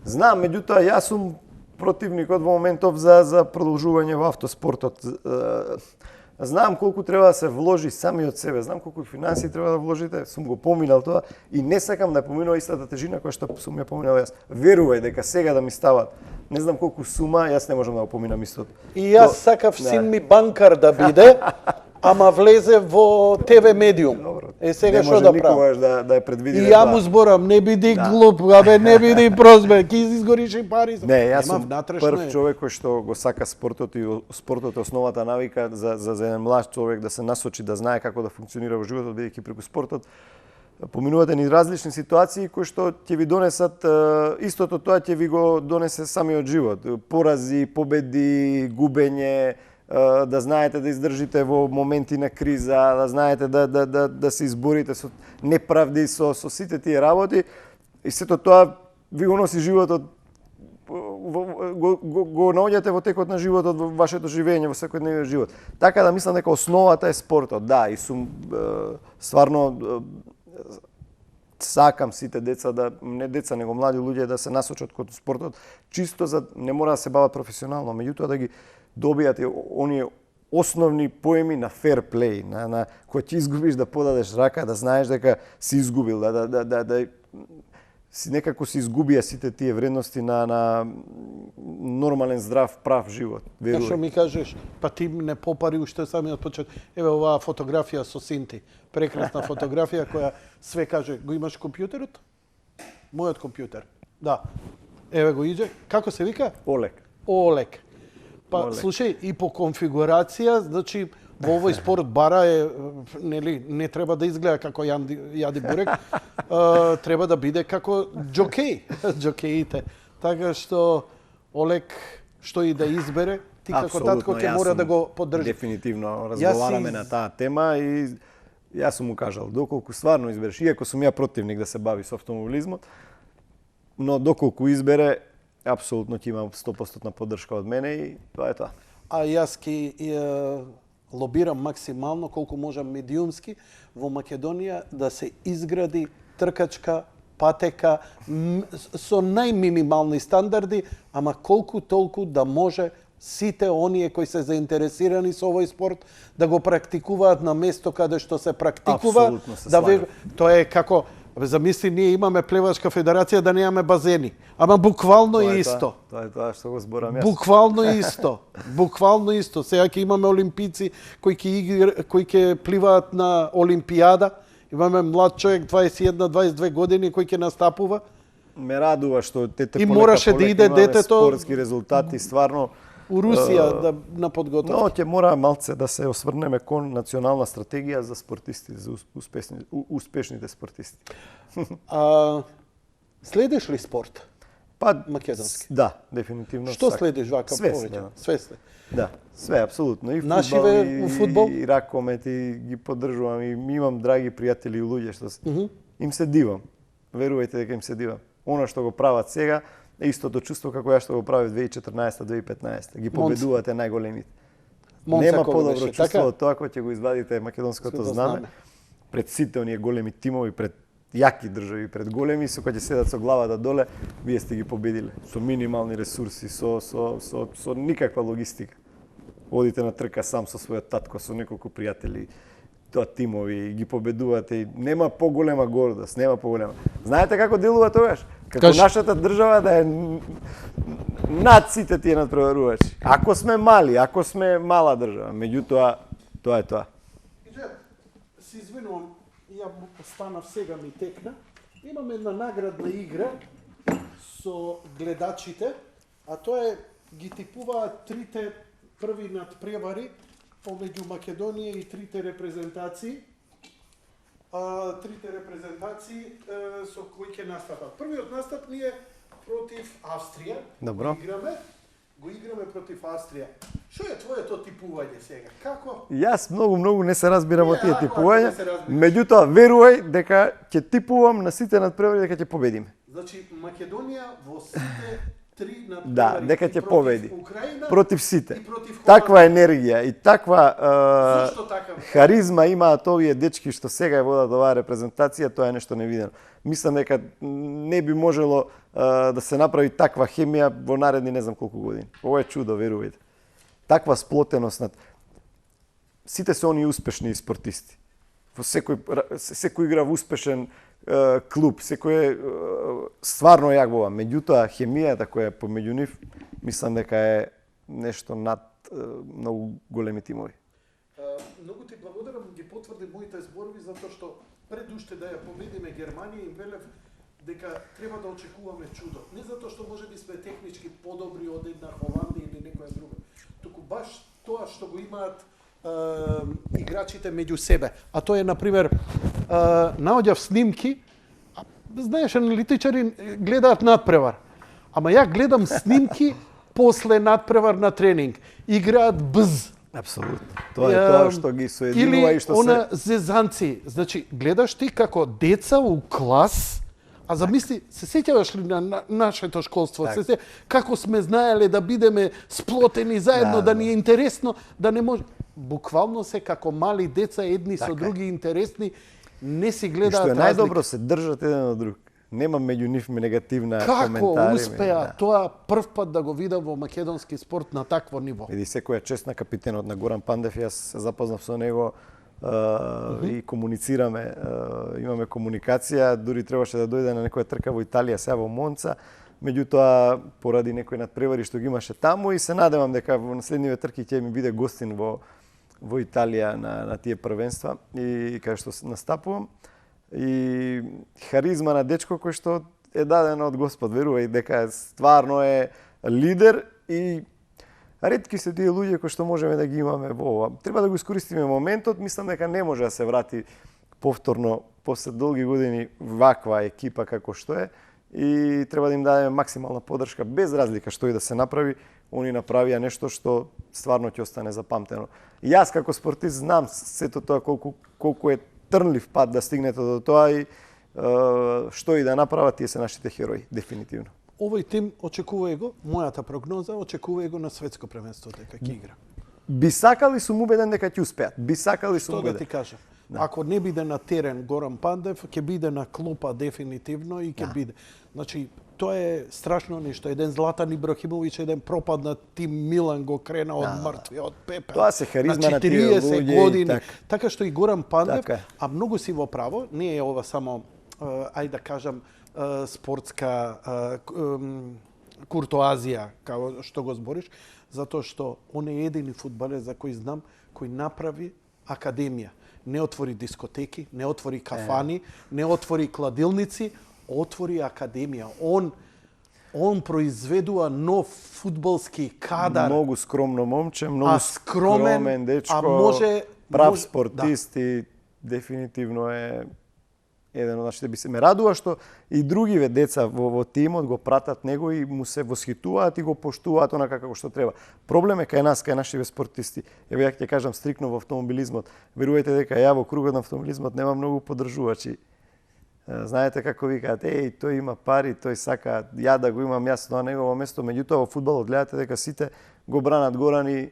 Знам, меѓутоа јас сум противникот во моментов за продолжување во автоспортот. Знам колку треба да се вложи сами од себе, знам колку финансии треба да вложите, сум го поминал тоа и не сакам да поминува истата тежина која што сум ја поминал јас. Верувај дека сега да ми стават, не знам колку сума, јас не можам да го поминам истото. И јас сакав син ми банкар да биде, ама влезе во ТВ медиум. Сега што да правам? Не може никогаш да ја предвиди. И ја му зборам, не биди глуп, абе, не биди прозбе, ќе изгориш и пари. Не, јас сум прв човек кој што го сака спортот и спортот е основата навика за еден млад човек да се насочи, да знае како да функционира во животот, бидејќи преку спортот поминувате ни различни ситуации кои што ќе ви донесат истото тоа ќе ви го донесе самиот живот. Порази, победи, губење, да знаете да издржите во моменти на криза, да знаете да се изборите со неправди, со сите тие работи и сето тоа ви го носи животот, го наоѓате во текот на животот, во вашето живење, во секојдневниот живот. Така да мислам дека основата е спортот. Да, и сум стварно сакам сите деца не деца, него млади луѓе да се насочат кон спортот, чисто за не мора да се бават професионално, меѓутоа да ги добијат оние основни поеми на фер плей, на кој ќе изгубиш да подадеш рака, да знаеш дека си изгубил, да си некако си изгубија сите тие вредности на нормален, здрав, прав живот. Верувај. Што ми кажеш, па ти не попари уште самиот почеток. Еве оваа фотографија со синти. Прекрасна фотографија која све каже, го имаш компјутерот? Мојот компјутер. Да. Еве го иде. Како се вика? Олег. Па слушај, и по конфигурација, значи во овој спорт бара е, нели, не треба да изгледа како Јади Бурек, треба да биде како џокеите. Така што Олег што и да избере, ти како татко ќе мора да го поддржи. Дефинитивно разговараме на таа тема и јас сум му кажал, доколку стварно избереш, иако сум ја противник да се бави со автомобилизмот, но доколку избере, апсолутно ќе имам 100% поддршка од мене и тоа е тоа. А јас ќе лобирам максимално колку можам медиумски во Македонија да се изгради тркачка патека со најминимални стандарди, ама колку толку да може сите оние кои се заинтересирани со овој спорт да го практикуваат на место каде што се практикува. Апсолутно се слагам. Тоа е како замисли, ние имаме плевачка федерација да немаме базени. Ама буквално исто. Тоа е тоа што го зборам јас. Буквално исто. Сега ќе имаме олимпици кои ќе пливаат на олимпијада. Имаме млад човек 21-22 години кој ќе настапува. Ме радува што тете мораше да иде детето спортски резултати стварно у Русија на подготовка. Но ќе мора малце да се осврнеме кон национална стратегија за спортисти, за успешните спортисти. Следиш ли спорт? Па македонски. Да, дефинитивно. Што следиш вака повеќе? Све. Да, све апсолутно. И фудбал, и ракомет, и ги поддржувам и имам драги пријатели и луѓе што им се дивам. Верувајте дека им се дивам. Она што го прават сега е истото чувство како ја што го правив 2014-2015. Ги победувате најголемите. Нема подобро чувство од тоа кога ќе го извадите македонското знаме пред сите оние големи тимови, пред јаки држави, пред големи, со кои ќе седат со главата доле, вие сте ги победиле. Со минимални ресурси, со никаква логистика. Одите на трка сам со својот татко, со неколку пријатели, тоа тимови, ги победувате и нема поголема гордост, нема поголема. Знаете како делува тогаш? Како нашата држава да е над сите тие надпреварувачи. Ако сме мали, ако сме мала држава, меѓутоа, тоа е тоа. Се извинувам, ја станав сега ми текна. Имаме една наградна игра со гледачите, а тоа е ги типуваат трите први надпревари помеѓу Македонија и трите репрезентации. Трите репрезентации со кои ќе настапат. Првиот настап ни е против Австрија. Добро. Го играме против Австрија. Што е твоето типување сега? Како? Јас многу не се разбирам од тие ако типувања, не се разбираш. меѓутоа верувај дека ќе типувам на сите надпревари дека ќе победиме. Значи Македонија во сите три надпревари Да, дека ќе победи. Украина Против сите. и против Холандија. Таква енергија и таква Зошто така? харизма имаат овие дечки што сега ја водат оваа репрезентација, тоа е нешто невидено. Мислам дека не би можело да се направи таква хемија во наредни не знам колку години. Ова е чудо, верувајте. Таква сплотеност над сите се они успешни спортисти. Во секој игра во успешен клуб, секој е стварно як во ова. Меѓутоа хемијата која е помеѓу нив, мислам дека е нешто над многу големи тимови. Многу ти благодарам, ги потврди моите зборови затоа што пред уште да ја победиме Германија и велев дека треба да очекуваме чудо. Не затоа што можеби сме технички подобри од една Холандија или некоја друга, туку баш тоа што го имаат играчите меѓу себе. А тоа е, например, наоѓав снимки, знаеш, аналитичари гледаат надпревар. Ама ја гледам снимки после надпревар на тренинг. Играат бз. Апсолутно. Тоа е тоа што ги соединува и што она зезанци. Значи, гледаш ти како деца у клас, а замисли, се сеќаваш ли на нашето школство? Так. Како сме знаеле да бидеме сплотени заедно, да ни е интересно, да не може... Буквално се како мали деца, едни со други интересни, не си гледаат разлика. И што е најдобро, разлика. се држат еден од друг. Нема меѓу нив негативна коментари. Како успеа тоа прв пат да го видам во македонски спорт на такво ниво? Види, секоја чест на капитенот на Горан Пандев, јас се запознав со него и комуницираме, имаме комуникација, дури требаше да дојде на некоја трка во Италија, сега во Монца, меѓутоа поради некои надпревари што ги имаше таму и се надевам дека во наследниве трки ќе ми биде гостин во Италија на тие првенства и кај што настапувам. И харизма на дечко кој што е дадена од Господ, верувај дека стварно е лидер и ретки се тие луѓе кои што можеме да ги имаме во ова. Треба да го искористиме моментот, мислам дека не може да се врати повторно после долги години ваква екипа како што е и треба да им дадеме максимална подршка без разлика што и да се направи. Они направија нешто што стварно ќе остане запамтено. И јас како спортист знам сето тоа колку е трнлив пат да стигнете до тоа и што и да направат, тие се нашите херои, дефинитивно. Овој тим очекувај го, мојата прогноза, очекувај го на светско првенство дека ќе игра. Би сакал и сум убеден дека ќе успеат. Би сакал и сум Што да убеден. ти кажам? Ако не биде на терен Горан Пандев, ќе биде на клопа дефинитивно и ќе биде. Значи, тоа е страшно нешто. Еден Златан Ибрахимовиќ, еден пропаднат тим Милан го крена од мртви, од пепел. Тоа се харизма на тие 40 луѓе години. и Така што и Горан Пандев, Така. а многу си во право, не е ова само, ајде да кажам, спортска куртоазија, како што го збориш, затоа што он е едини фудбалер за кој знам, кој направи академија. Не отвори дискотеки, не отвори кафани, не отвори кладилници, отвори академија. Он произведува нов фудбалски кадар. Многу скромно момче, многу скромен дечко, а може прав спортист и дефинитивно е еден од нашите. Би се ме радува што и другиве деца во тимот го пратат него и му се восхитуваат и го поштуваат онака како што треба. Проблем е кај нас, кај нашите спортисти. Еве ја ќе кажам стрикно во автомобилизмот. Верувајте дека ја во кругот на автомобилизмот нема многу поддржувачи. Знаете како викаат, тој има пари, тој сака, ја да го имам јас на негово место, меѓутоа во фудбалот гледате дека сите го бранат Горан и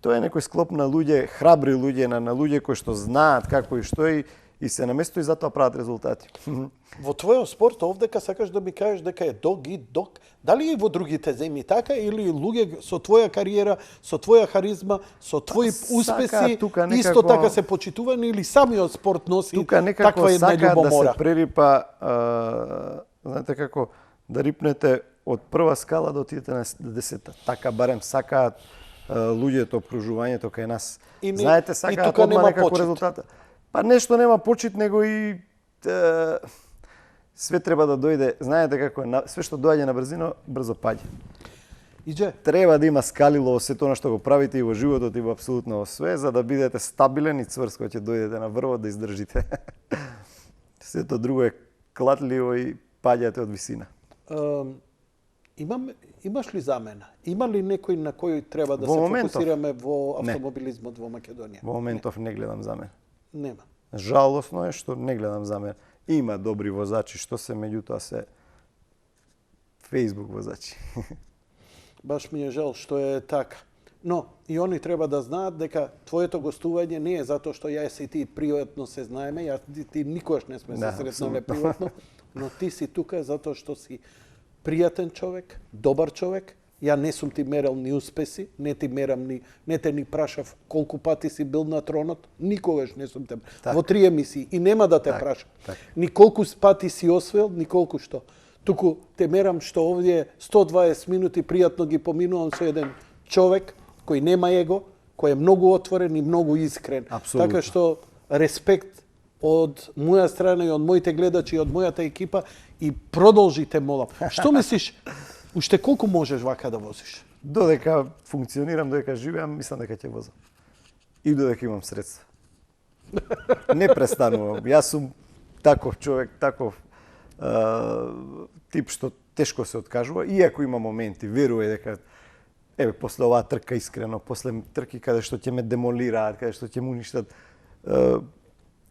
тоа е некој склоп на луѓе, храбри луѓе, на луѓе кои што знаат како и што и се наместо и затоа прават резултати. Во твојот спорт овдека сакаш да ми кажеш дека е дог и дог. Дали и во другите земји така или луѓе со твоја кариера, со твоја харизма, со твои успеси исто така се почитувани или самиот спорт носи таква една љубомора? Да се прерипа, знаете како, да рипнете од прва скала да отидете на 10-та. Така барем сакаат луѓето, окружувањето кај нас. Знаете, сакаат одма некако резултата. Па нешто нема почит, него и Све треба да дојде, знаете како е, све што доаѓа на брзина, брзо паѓа. Иđe? Треба да има скалило во сето она што го правите и во животот и во апсолутно во све, за да бидете стабилен и цврст кога ќе дојдете на врвот да издржите. Сето друго е клатливо и паѓате од висина. Имаш ли замена? Има ли некој на кој треба да Во се моментов, фокусираме во автомобилизмот во Македонија? Во моментов не гледам замен. Нема. Жалосно е што не гледам замен. Има добри возачи, што се, меѓутоа се Facebook возачи. Баш ми е жал што е така. Но и они треба да знаат дека твоето гостување не е затоа што јас и ти приватно се знаеме, јас и ти никогаш не сме се сретнале приватно, но ти си тука затоа што си пријатен човек, добар човек. Ја не сум ти мерал ни успеси, не те ни прашав колку пати си бил на тронот, никогаш не сум те. Во 3 емисии и нема да те прашам. Ни колку пати си освоил, ни колку што. Туку те мерам што овде 120 минути пријатно ги поминувам со еден човек кој нема его, кој е многу отворен и многу искрен. Абсолютно. Така што респект од моја страна и од моите гледачи и од мојата екипа и продолжите, молам. Што мислиш, уште колку можеш вака да возиш? Додека функционирам, додека живеам, мислам дека ќе возам. И додека имам средства. Не престанувам. Јас сум таков човек, таков тип што тешко се откажува, иако има моменти, верувај дека после оваа трка искрено, после трки каде што ќе ме демолираат, каде што ќе му уништат,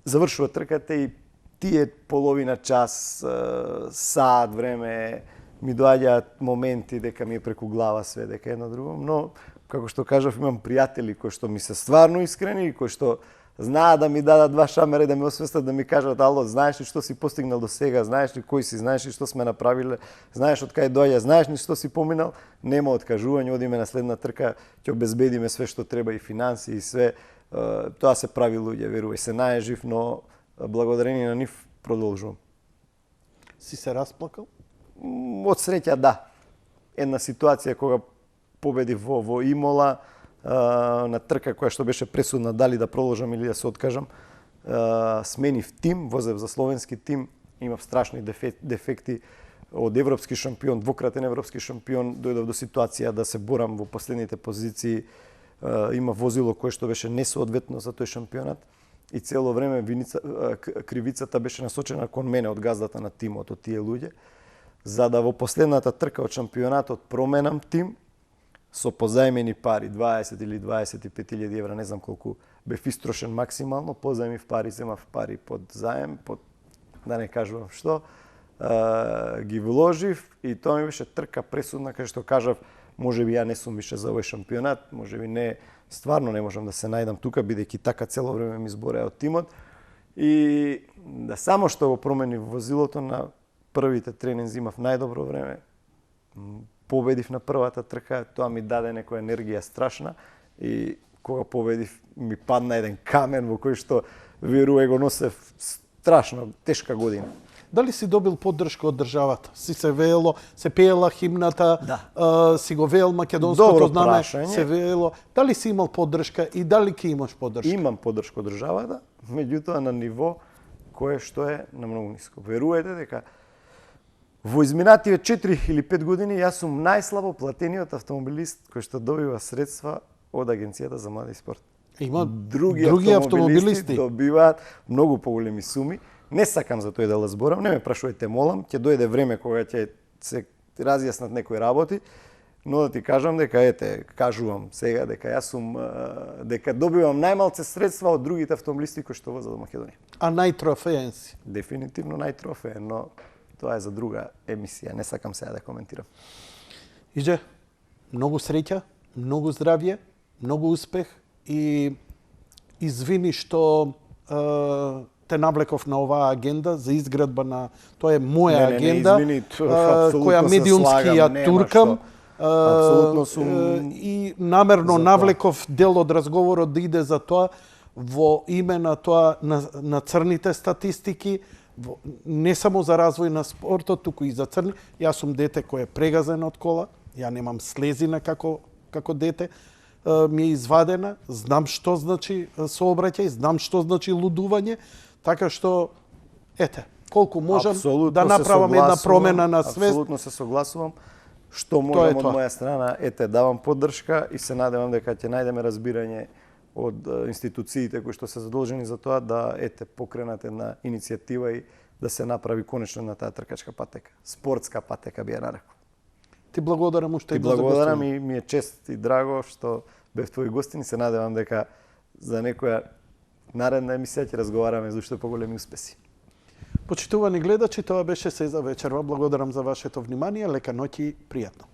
завршува трката и тие половина час, саат време ми доаѓаат моменти дека ми е преку глава све, дека едно друго, но како што кажав, имам пријатели кои што ми се стварно искрени и кои што знаат да ми дадат 2 шамера и да ми освестат, да ми кажат: "Ало, знаеш ли што си постигнал до сега, знаеш ли кој си, знаеш ли што сме направиле, знаеш од кај доаѓа, знаеш ли што си поминал?" Нема откажување, одиме на следна трка, ќе обезбедиме све што треба и финанси и све. Тоа се прави луѓе, верувај, се најжив, но благодарение на нив продолжувам. Си се расплакал? Од среќа да. Една ситуација кога победив во Имола, на трка која што беше пресудна дали да продолжам или да се откажам, сменив тим, возев за словенски тим, имав страшни дефекти од европски шампион, двократен европски шампион, дојдов до ситуација да се борам во последните позиции, има возило кое што беше несоодветно за тој шампионат и цело време кривицата беше насочена кон мене од газдата на тимот, од тие луѓе, за да во последната трка од шампионатот променам тим со позајмени пари, 20 или 25.000 евра, не знам колку бев истрошен максимално, позајмив пари, земав пари под заем, под, да не кажувам што, ги вложив и тоа ми беше трка пресудна, кај што кажав, можеби ја не сум више за овој шампионат, можеби не, стварно не можам да се најдам тука, бидејќи така цело време ми збореа од тимот. И да само што го променив возилото, на првите тренинзи имав најдобро време, победив на првата трка, тоа ми даде некоја енергија страшна и кога победив ми падна еден камен во кој што верувај го носев страшно тешка година. Дали си добил поддршка од државата? Си се веело, се пеела химната, си го веел македонското знаме, се веело. Дали си имал поддршка и дали ќе имаш поддршка? Имам поддршка од државата, меѓутоа на ниво кое што е на многу ниско. Верувајте дека во изминативе 4 или 5 години јас сум најслабо платениот автомобилист кој што добива средства од Агенцијата за млади спорт. Има други автомобилисти добиваат многу поголеми суми. Не сакам за тој да зборам, не ме прашувајте, молам, ќе дојде време кога ќе се разјаснат некои работи, но да ти кажам дека кажувам сега дека јас сум дека добивам најмалце средства од другите автомобилисти кои што возат во Македонија. А најтрофеен си? Дефинитивно најтрофеен, но тоа е за друга емисија, не сакам сега да коментирам. Иđe, многу среќа, многу здравје, многу успех и извини што те навлеков на оваа агенда за изградба на... Тоа е моја агенда, која медиумски ја туркам. Апсолутно сум... И намерно навлеков дел од разговорот да иде за тоа, во име на тоа, на црните статистики, не само за развој на спортот, туку и за црни. Јас сум дете кој е прегазен од кола, ја немам слезина како дете, ми е извадена, знам што значи сообраќај, знам што значи лудување, така што, колку можам Апсолутно да се направам една согласувам, промена на свест. Апсолутно се согласувам. Што можам од тоа. моја страна, давам поддршка и се надевам дека ќе најдеме разбирање од институциите кои што се задолжени за тоа да покренат една иницијатива и да се направи конечно на таа тркачка патека. Спортска патека би ја нарекол. Ти благодарам уште Ти благодарам и ми е чест и драго што бев твој гостин и се надевам дека за некоја наредна емисија ќе разговараме за уште поголеми успеси. Почитувани гледачи, тоа беше се за вечерва. Благодарам за вашето внимание. Лека ноќ и пријатно.